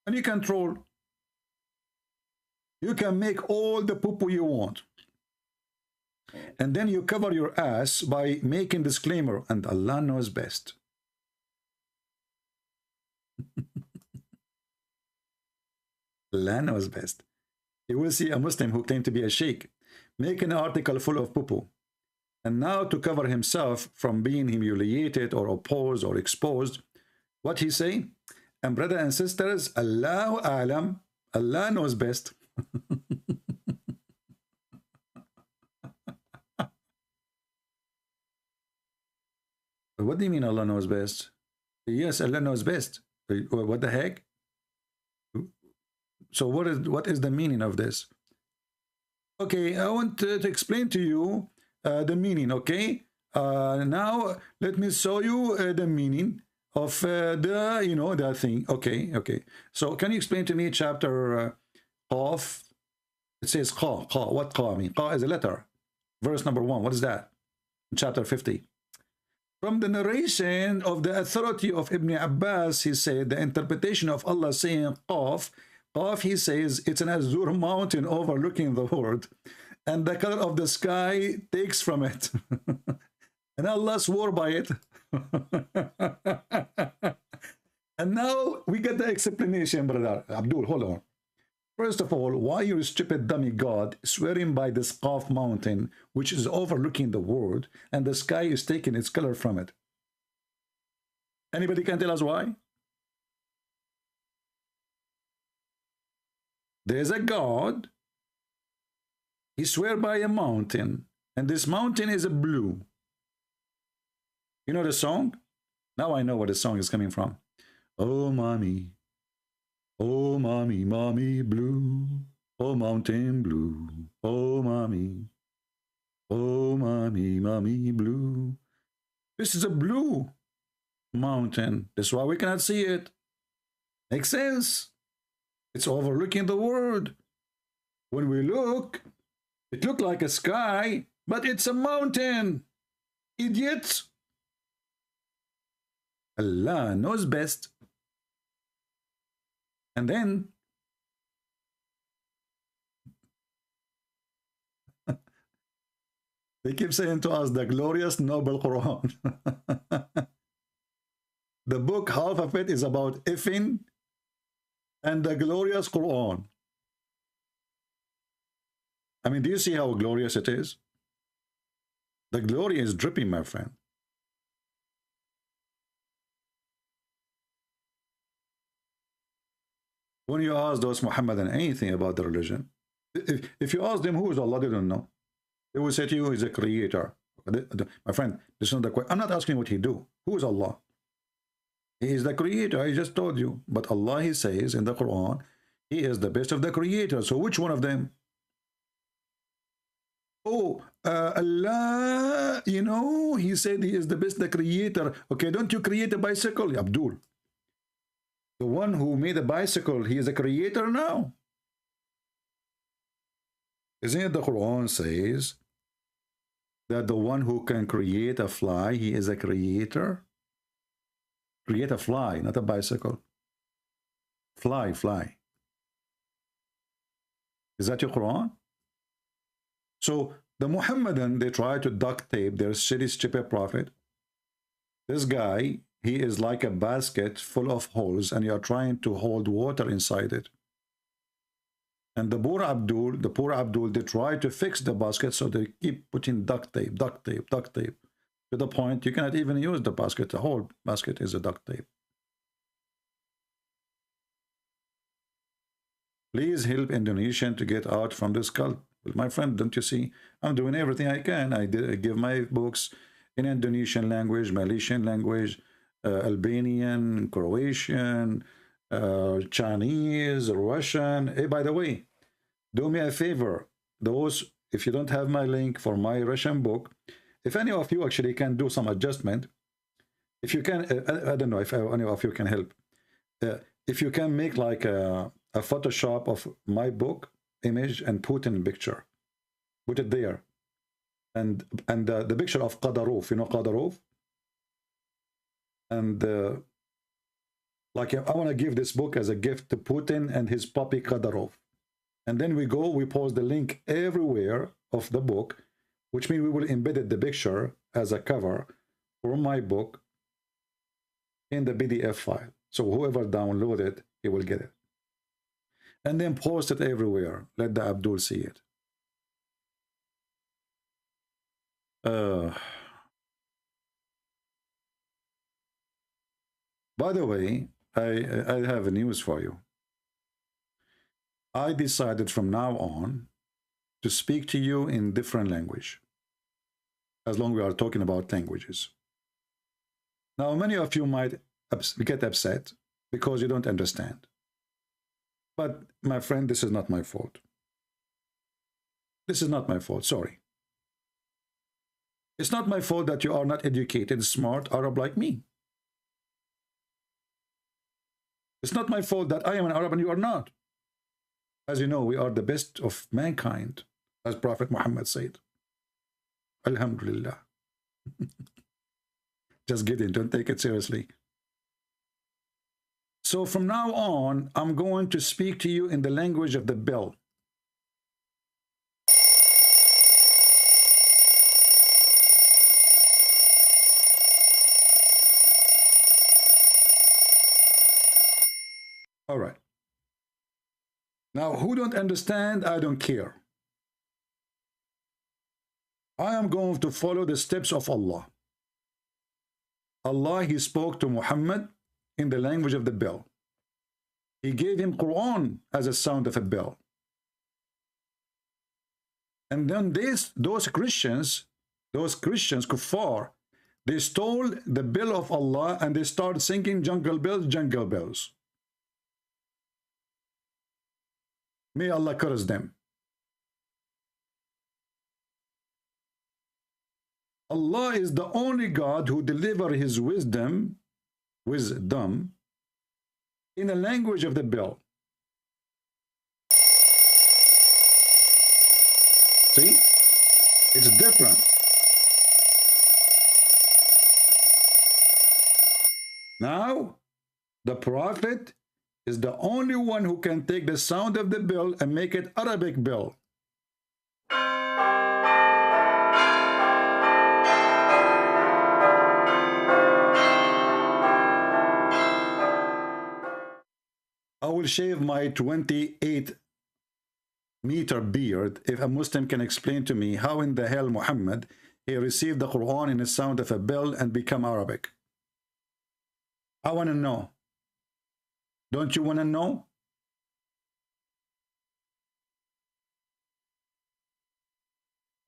And you can troll. You can make all the poo-poo you want. And then you cover your ass by making disclaimer, and Allah knows best. Allah knows best. You will see a Muslim who claimed to be a sheikh make an article full of poo-poo. And now to cover himself from being humiliated or opposed or exposed, what he say? And brothers and sisters, Allahu A'lam, Allah knows best. What do you mean Allah knows best? Yes, Allah knows best. What the heck? So what is the meaning of this? Okay, I want to explain to you the meaning, okay? Now let me show you the meaning of the, you know, the thing. Okay, okay. So can you explain to me chapter Qaf? It says Qa. What Qa mean? Qa is a letter. Verse number 1. What is that? Chapter 50. From the narration of the authority of Ibn Abbas, he said the interpretation of Allah saying Qaf. Qaf, he says, it's an azure mountain overlooking the world, and the color of the sky takes from it. And Allah swore by it. And now we get the explanation, brother. Abdul, hold on. First of all, why you stupid dummy God swearing by this Qaf mountain, which is overlooking the world, and the sky is taking its color from it? Anybody can tell us why? There's a God. He swear by a mountain, and this mountain is a blue. You know the song? Now I know where the song is coming from. Oh, mommy, mommy blue. Oh, mountain blue. Oh, mommy, mommy blue. This is a blue mountain. That's why we cannot see it. Makes sense. It's overlooking the world. When we look, it looks like a sky, but it's a mountain. Idiots. Allah knows best. And then they keep saying to us the glorious noble Quran. The book, half of it is about effing and the glorious Quran. I mean, do you see how glorious it is? The glory is dripping, my friend. When you ask those Muhammadan anything about the religion, if you ask them who is Allah, they don't know. They will say to you, he's a creator. My friend, this is not the question. I'm not asking what he do. Who is Allah? He is the creator. I just told you. But Allah, he says in the Quran, he is the best of the creators. So which one of them? Oh, Allah, you know, he said he is the best, the creator. Okay, don't you create a bicycle? Abdul. The one who made a bicycle, he is a creator now. Isn't it the Quran says that the one who can create a fly, he is a creator? Create a fly, not a bicycle. Fly. Is that your Quran? So the Muhammadan, they try to duct tape their shitty stupid prophet. This guy, he is like a basket full of holes, and you are trying to hold water inside it. And the poor Abdul, they try to fix the basket, so they keep putting duct tape, to the point you cannot even use the basket. The whole basket is a duct tape. Please help Indonesian to get out from this cult. Well, my friend, don't you see? I'm doing everything I can. I give my books in Indonesian language, Malaysian language, Albanian, Croatian, Chinese, Russian. Hey, by the way, do me a favor. Those, if you don't have my link for my Russian book, if any of you actually can do some adjustment, if you can, I don't know if any of you can help. if you can make like a Photoshop of my book image and Putin picture, put it there, and the picture of Qadarov, you know Qadarov, and like I want to give this book as a gift to Putin and his puppy Qadarov, and then we post the link everywhere of the book, which means we will embed the picture as a cover for my book in the PDF file. So whoever download it, he will get it. And then post it everywhere. Let the Abdul see it. By the way, I have a news for you. I decided from now on to speak to you in different language, as long as we are talking about languages. Now, many of you might get upset because you don't understand. But my friend, this is not my fault. This is not my fault, sorry. It's not my fault that you are not educated, smart Arab like me. It's not my fault that I am an Arab and you are not. As you know, we are the best of mankind, as Prophet Muhammad said. Alhamdulillah. Just kidding, don't take it seriously. So from now on, I'm going to speak to you in the language of the bell. All right. Now, who don't understand, I don't care. I am going to follow the steps of Allah. Allah, he spoke to Muhammad in the language of the bell. He gave him Quran as a sound of a bell. And then those Christians, kuffar, they stole the bell of Allah and they started singing jungle bells, jungle bells. May Allah curse them. Allah is the only God who delivers his wisdom in a language of the bell. See? It's different. Now, the Prophet is the only one who can take the sound of the bell and make it Arabic bell. I will shave my 28-meter beard if a Muslim can explain to me how in the hell Muhammad, he received the Quran in the sound of a bell and become Arabic. I want to know. Don't you want to know?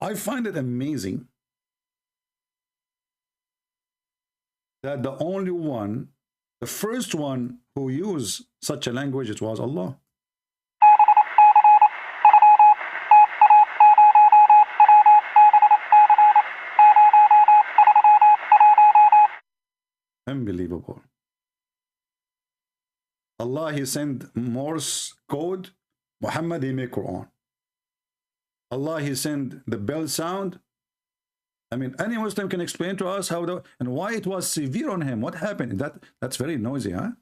I find it amazing that the only one, the first one who used such a language, it was Allah. Unbelievable. Allah, he sent Morse code. Muhammad, he made Quran. Allah, he sent the bell sound. I mean, any Muslim can explain to us how and why it was severe on him. What happened? That's very noisy, huh?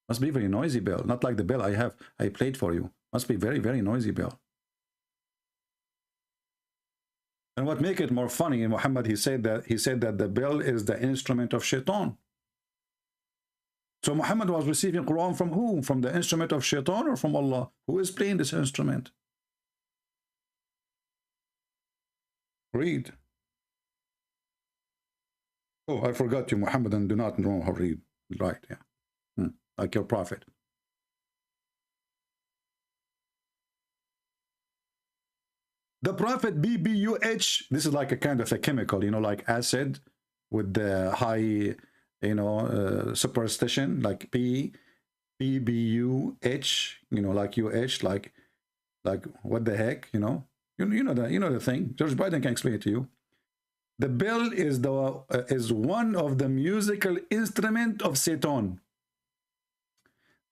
Must be very noisy bell. Not like the bell I played for you. Must be very, very noisy bell. And what make it more funny, in Muhammad, he said that the bell is the instrument of shaitan. So Muhammad was receiving Quran from whom? From the instrument of shaitan or from Allah? Who is playing this instrument? Read. Oh, I forgot you, Muhammadan do not know how to read. Right, yeah. Like your prophet. The prophet BBUH, this is like a kind of a chemical, you know, like acid with the high, you know, superstition, like BBUH, you know, like UH, like what the heck, you know the thing. George Biden can explain it to you. The bell is one of the musical instrument of Satan.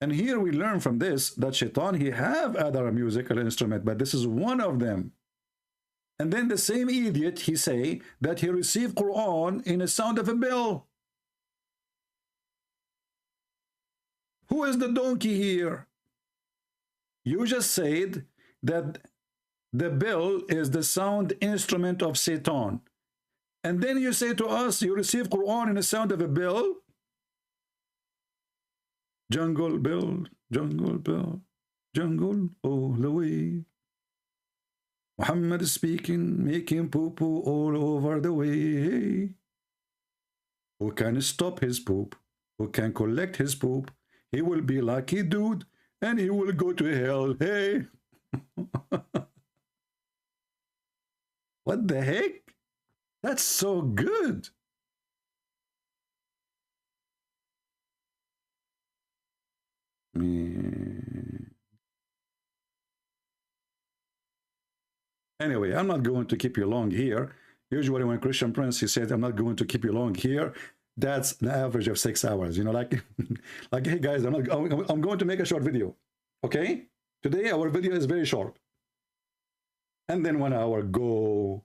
And here we learn from this that Shaitan, he have other musical instrument, but this is one of them. And then the same idiot, he say that he received Quran in the sound of a bell. Who is the donkey here? You just said that the bell is the sound instrument of Satan. And then you say to us, you receive Quran in the sound of a bell? Jungle bell, jungle all the way. Muhammad is speaking, making poo-poo all over the way. Who can stop his poop? Who can collect his poop? He will be lucky dude, and he will go to hell. Hey! What the heck? That's so good. Anyway, I'm not going to keep you long here. Usually when Christian Prince, he said, I'm not going to keep you long here, that's the average of 6 hours. You know, like, like, hey guys, I'm going to make a short video. Okay? Today, our video is very short. And then 1 hour go,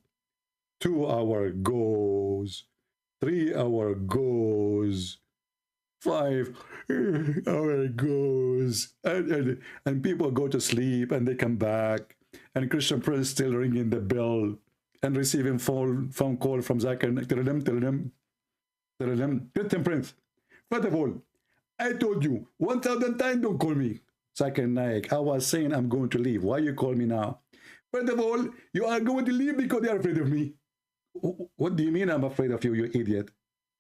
2 hour goes, 3 hour goes, 5 hour goes, and people go to sleep and they come back, and Christian Prince still ringing the bell and receiving phone call from Zakir. Tell them, Christian Prince, first of all, I told you 1,000 times don't call me. Zakir Naik, I was saying I'm going to leave. Why you call me now? First of all, you are going to leave because they are afraid of me. What do you mean I'm afraid of you, you idiot?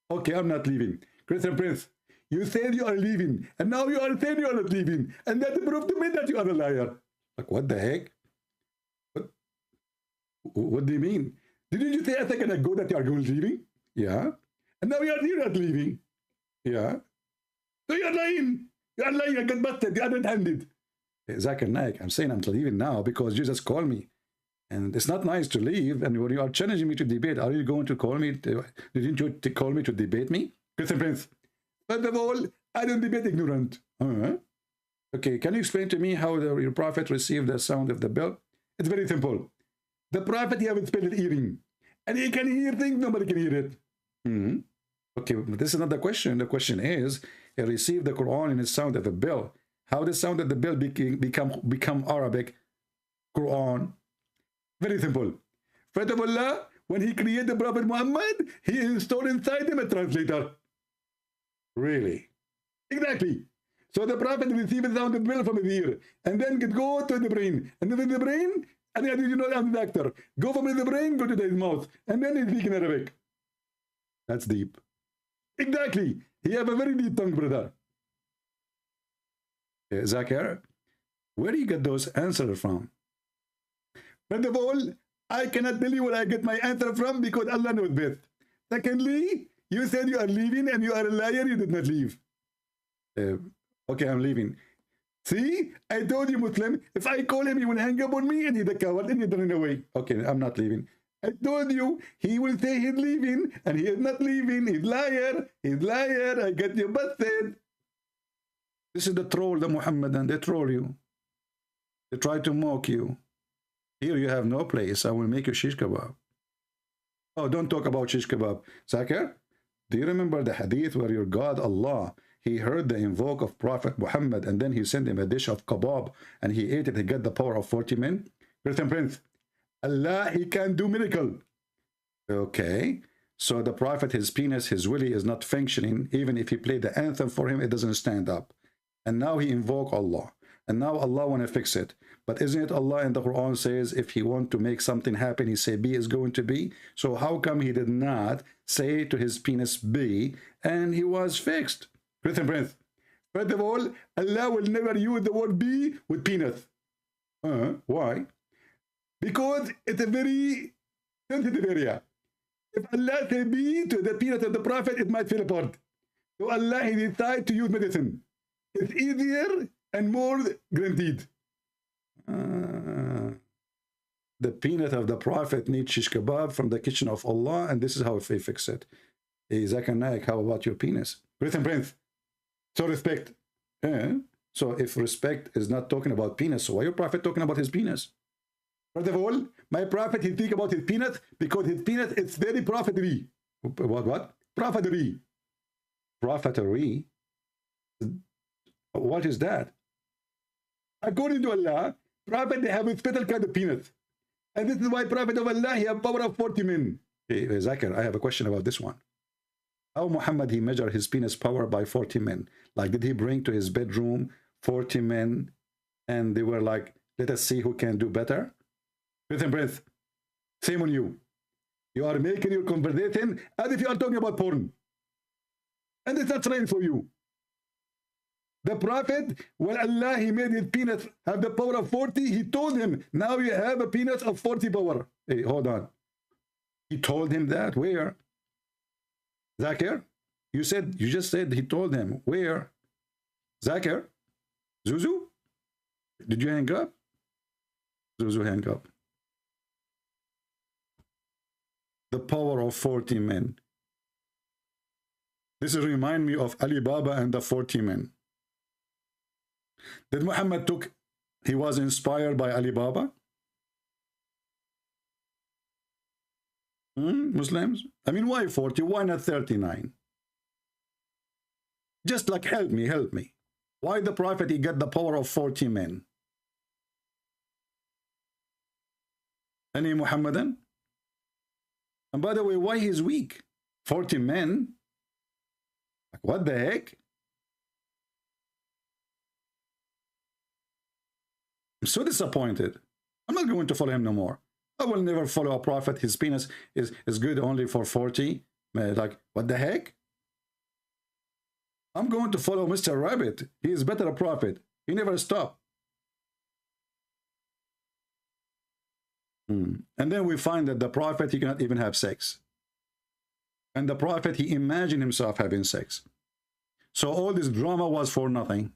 Okay, I'm not leaving. Christian Prince, you said you are leaving, and now you are saying you are not leaving, and that proved to me that you are a liar. Like, what the heck? What do you mean? Didn't you say a second ago that you are going to leaving? Yeah. And now you're not leaving. Yeah. So you're lying. You're lying. I got busted. You're red-handed. Zakir Naik, I'm saying I'm leaving now because you just called me. And it's not nice to leave. And when you are challenging me to debate, are you going to call me? Didn't you call me to debate me? Christian Prince, first of all, I don't debate ignorant. Okay, can you explain to me how your prophet received the sound of the bell? It's very simple. The prophet, he has spelled hearing. And he can hear things, nobody can hear it. Okay, but this is not the question. The question is, he received the Quran in the sound of a bell. How the sound of the bell become Arabic Quran? Very simple. First of all, when he created the Prophet Muhammad, he installed inside him a translator. Really? Exactly. So the Prophet received the sound of the bell from his ear, and then it go to the brain, and then the brain, and then you know I'm the doctor. Go from the brain, go to his mouth, and then he speak in Arabic. That's deep. Exactly. He have a very deep tongue, brother. Zakir, where do you get those answers from? First of all, I cannot tell you where I get my answer from because Allah knows best. Secondly, you said you are leaving and you are a liar, you did not leave. Okay, I'm leaving. See, I told you, Muslim, if I call him, he will hang up on me and he's a coward and he's running away. Okay, I'm not leaving. I told you, he will say he's leaving and he is not leaving. He's liar. He's liar. I got you busted. This is the troll, the Muhammadan. They troll you. They try to mock you. Here you have no place. I will make you shish kebab. Oh, don't talk about shish kebab. Zakir, do you remember the hadith where your God, Allah, he heard the invoke of Prophet Muhammad and then he sent him a dish of kebab and he ate it. He got the power of 40 men. Christian Prince, Allah, he can do miracle. Okay. So the Prophet, his penis, his willy is not functioning. Even if he played the anthem for him, it doesn't stand up. And now he invoke Allah. And now Allah want to fix it. But isn't it Allah in the Quran says if he want to make something happen, he say be is going to be. So how come he did not say to his penis be and he was fixed? Christian Prince, first of all, Allah will never use the word be with penis. Why? Because it's a very sensitive area. If Allah say be to the penis of the Prophet, it might fall apart. So Allah, he decided to use medicine. It's easier and more guaranteed. The peanut of the Prophet needs shish kebab from the kitchen of Allah, and this is how they fix it. Hey, Zakir Naik, how about your penis? Christian Prince, so respect. So if respect is not talking about penis, so why your prophet talking about his penis? First of all, my prophet, he think about his penis because his penis is very profitable. What? Profitable. Profitery? What is that? According to Allah, prophet, they have a special kind of penis. And this is why prophet of Allah, he have power of 40 men. Hey, Zakir, I have a question about this one. How Muhammad, he measured his penis power by 40 men? Like, did he bring to his bedroom 40 men and they were like, let us see who can do better? Breath and breath. Same on you. You are making your conversation as if you are talking about porn. And it's not trained for you. The prophet, when Allah, he made his penis have the power of 40, he told him, now you have a penis of 40 power. Hey, hold on. He told him that. Where? Zakir? You just said he told him. Where? Zakir? Zuzu? Did you hang up? Zuzu hang up. The power of 40 men. This remind me of Ali Baba and the 40 men. Did Muhammad he was inspired by Ali Baba? Muslims? I mean, why 40? Why not 39? Just like, help me. Why the prophet, he got the power of 40 men? Any Muhammadan? And by the way, why he's weak? 40 men? Like, what the heck? I'm so disappointed. I'm not going to follow him no more. I will never follow a prophet. His penis is good only for 40. Like, what the heck? I'm going to follow Mr. Rabbit. He is better a prophet. He never stopped. And then we find that the prophet, he cannot even have sex. And the prophet, he imagined himself having sex. So all this drama was for nothing.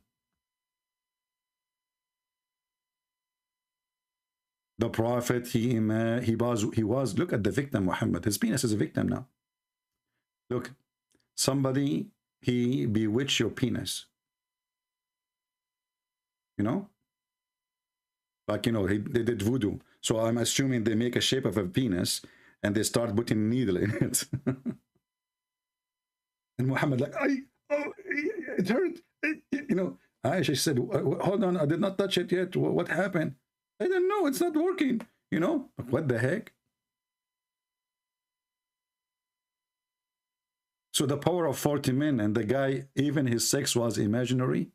The prophet, he was, look at the victim, Muhammad. His penis is a victim now. Look, somebody, he bewitched your penis. You know? Like, you know, they did voodoo. So I'm assuming they make a shape of a penis and they start putting a needle in it. And Muhammad like, it hurt. You know, Aisha said, hold on, I did not touch it yet. What happened? I don't know, it's not working. You know, what the heck? So the power of 40 men, and the guy, even his sex was imaginary.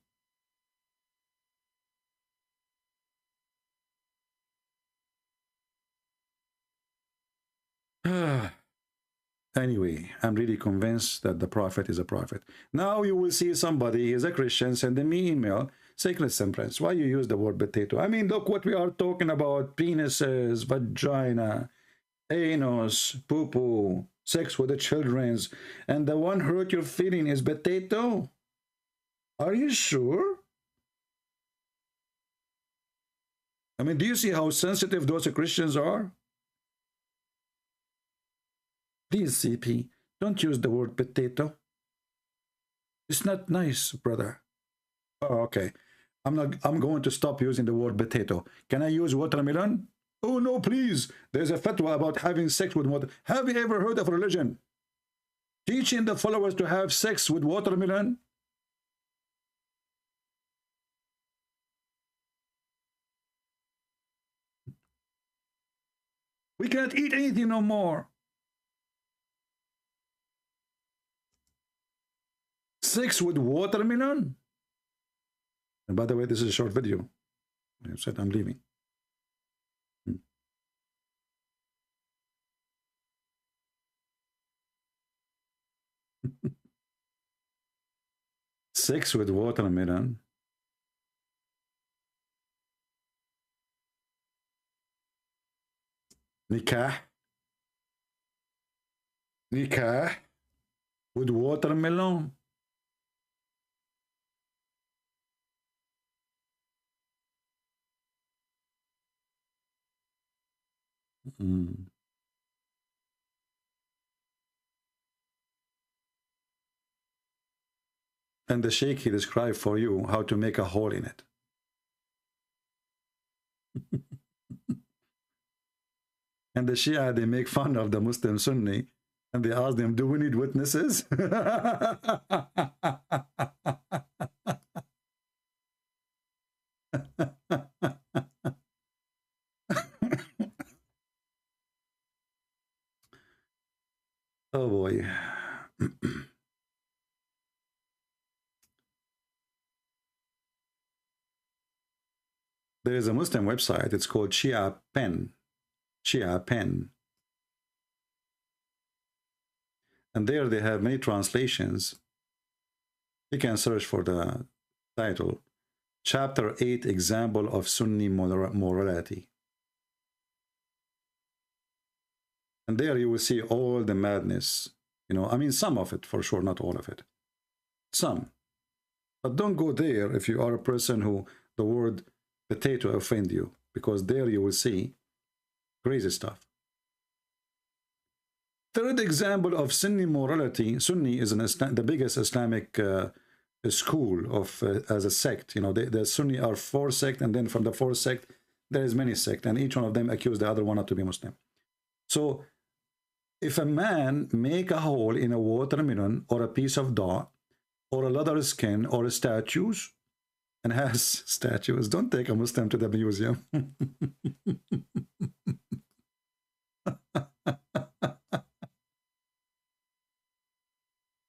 Anyway, I'm really convinced that the prophet is a prophet. Now you will see somebody, he's a Christian, sending me email, Sacred Semperance, why you use the word potato? I mean, look what we are talking about. Penises, vagina, anus, poo-poo, sex with the children's, and the one hurt your feeling is potato. Are you sure? I mean, do you see how sensitive those Christians are? Please, CP, don't use the word potato. It's not nice, brother. Oh, okay. I'm going to stop using the word potato. Can I use watermelon? Oh, no, please. There's a fatwa about having sex with water. Have you ever heard of religion teaching the followers to have sex with watermelon? We can't eat anything no more. Sex with watermelon? And by the way, this is a short video. I said I'm leaving. Sex with watermelon. Nikah. Nikah with watermelon. And the sheikh, he described for you how to make a hole in it. And the Shia, they make fun of the Muslim Sunni, and they ask them, do we need witnesses? Oh boy. There is a Muslim website, it's called Shia Pen. Shia Pen. And there they have many translations. You can search for the title. Chapter 8, Example of Sunni Morality. And there you will see all the madness. You know, I mean, some of it for sure, not all of it. Some. But don't go there if you are a person who the word potato offend you, because there you will see crazy stuff. Third example of Sunni morality. Sunni is the biggest Islamic school of as a sect. You know, the Sunni are 4 sects, and then from the 4th sect there is many sects, and each one of them accuse the other one not to be Muslim. So if a man make a hole in a watermelon or a piece of dough or a leather skin or a statues, and has statues, don't take a Muslim to the museum.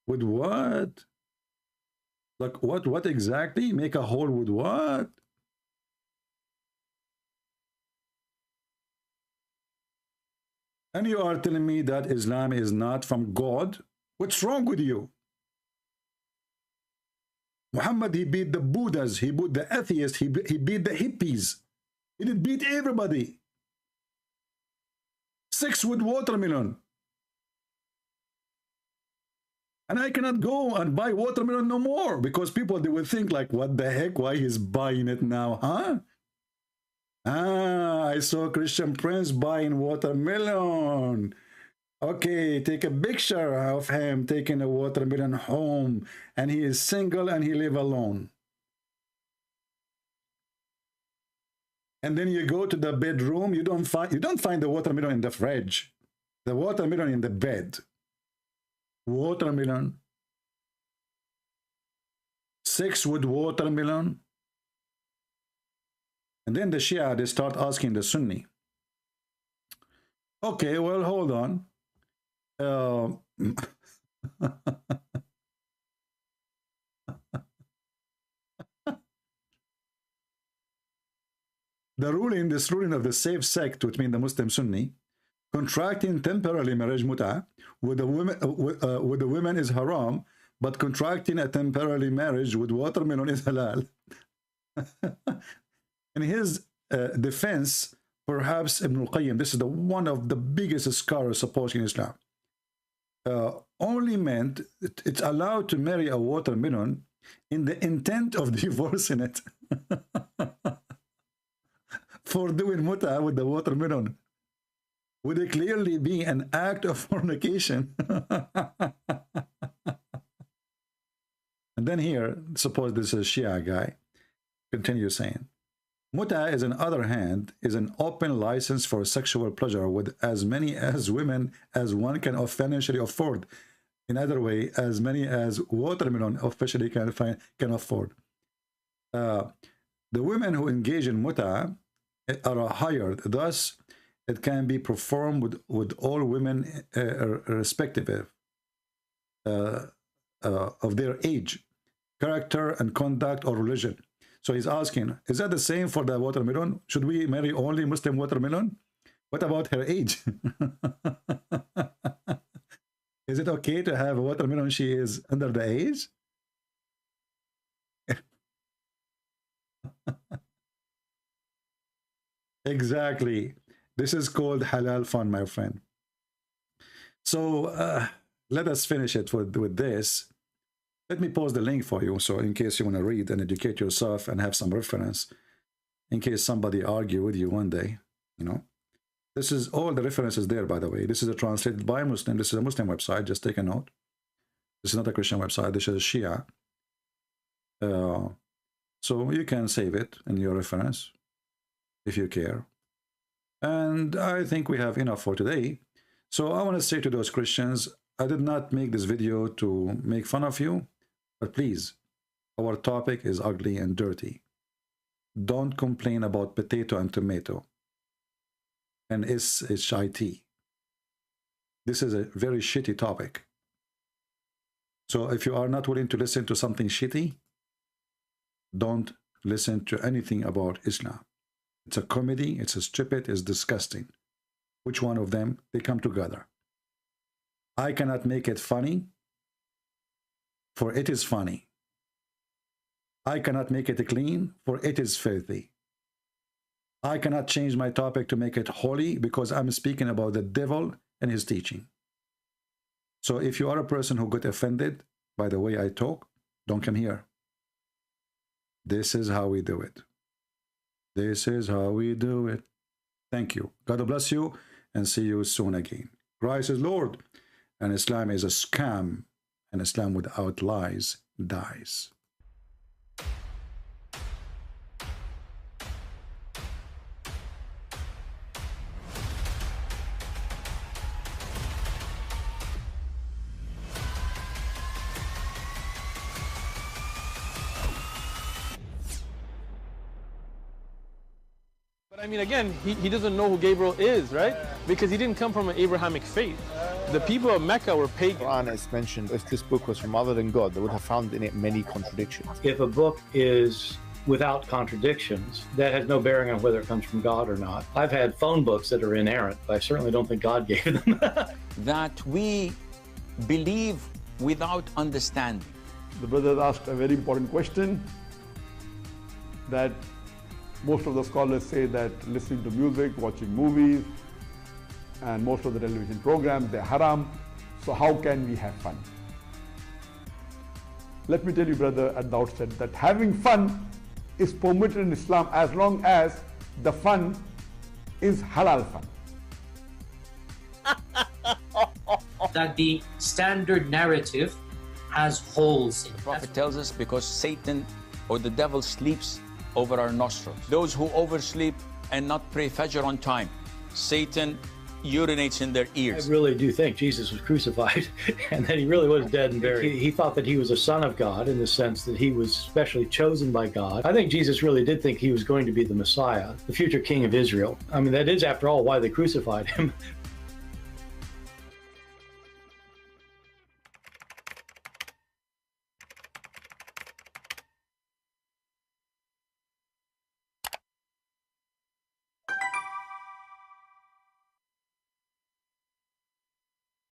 With what? Like what exactly? Make a hole with what? And you are telling me that Islam is not from God? What's wrong with you? Muhammad, he beat the Buddhas, he beat the atheists, he beat the hippies. He did beat everybody. 6 with watermelon. And I cannot go and buy watermelon no more, because people, they will think like, what the heck, why he's buying it now, huh? Ah, I saw Christian Prince buying watermelon. Okay, take a picture of him taking a watermelon home, and he is single and he live alone. And then you go to the bedroom, you don't find the watermelon in the fridge. The watermelon in the bed. Watermelon. 6 with watermelon. And then the Shia, they start asking the Sunni. Okay, well, hold on. The ruling, this ruling of the safe sect between the Muslim Sunni, contracting temporarily marriage mut'ah with the women is haram, but contracting a temporary marriage with watermelon is halal. In his defense, perhaps Ibn al-Qayyim, this is one of the biggest scholars supporting Islam, only meant it's allowed to marry a watermelon in the intent of divorcing it. For doing mut'ah with the watermelon would it clearly be an act of fornication. And then here, suppose this is a Shia guy, continue saying, mut'ah is, on the other hand, is an open license for sexual pleasure with as many as women as one can financially afford. In other way, as many as watermelon officially can afford. The women who engage in mut'ah are hired, thus it can be performed with all women irrespective of their age, character, and conduct or religion. So he's asking, is that the same for the watermelon? Should we marry only Muslim watermelon? What about her age? Is it okay to have a watermelon she is under the age? Exactly. This is called halal fun, my friend. So let us finish it with this. Let me post the link for you, so in case you want to read and educate yourself and have some reference, in case somebody argue with you one day, you know. This is all the references there, by the way. This is a translated by a Muslim. This is a Muslim website. Just take a note. This is not a Christian website. This is a Shia. So you can save it in your reference if you care. And I think we have enough for today. So I want to say to those Christians, I did not make this video to make fun of you, but please, our topic is ugly and dirty. Don't complain about potato and tomato and SHIT. This is a very shitty topic. So if you are not willing to listen to something shitty, don't listen to anything about Islam. It's a comedy, it's a stupid, it's disgusting. Which one of them? They come together. I cannot make it funny, for it is funny. I cannot make it clean, for it is filthy. I cannot change my topic to make it holy, because I'm speaking about the devil and his teaching. So if you are a person who got offended by the way I talk, don't come here. This is how we do it. This is how we do it. Thank you. God bless you, and see you soon again. Christ is Lord, and Islam is a scam, and Islam without lies dies. I mean, again, he doesn't know who Gabriel is, right? Because he didn't come from an Abrahamic faith. The people of Mecca were pagan. Quran is mentioned. If this book was from other than God, they would have found in it many contradictions. If a book is without contradictions, that has no bearing on whether it comes from God or not. I've had phone books that are inerrant, but I certainly don't think God gave them. That we believe without understanding. The brother asked a very important question, that most of the scholars say that listening to music, watching movies, and most of the television programs, they're haram. So how can we have fun? Let me tell you, brother, at the outset, that having fun is permitted in Islam as long as the fun is halal fun. That the standard narrative has holes in it. The Prophet tells us because Satan or the devil sleeps over our nostrils. Those who oversleep and not pray Fajr on time, Satan urinates in their ears. I really do think Jesus was crucified and that he really was dead and buried. He thought that he was a son of God in the sense that he was specially chosen by God. I think Jesus really did think he was going to be the Messiah, the future king of Israel. I mean, that is, after all, why they crucified him.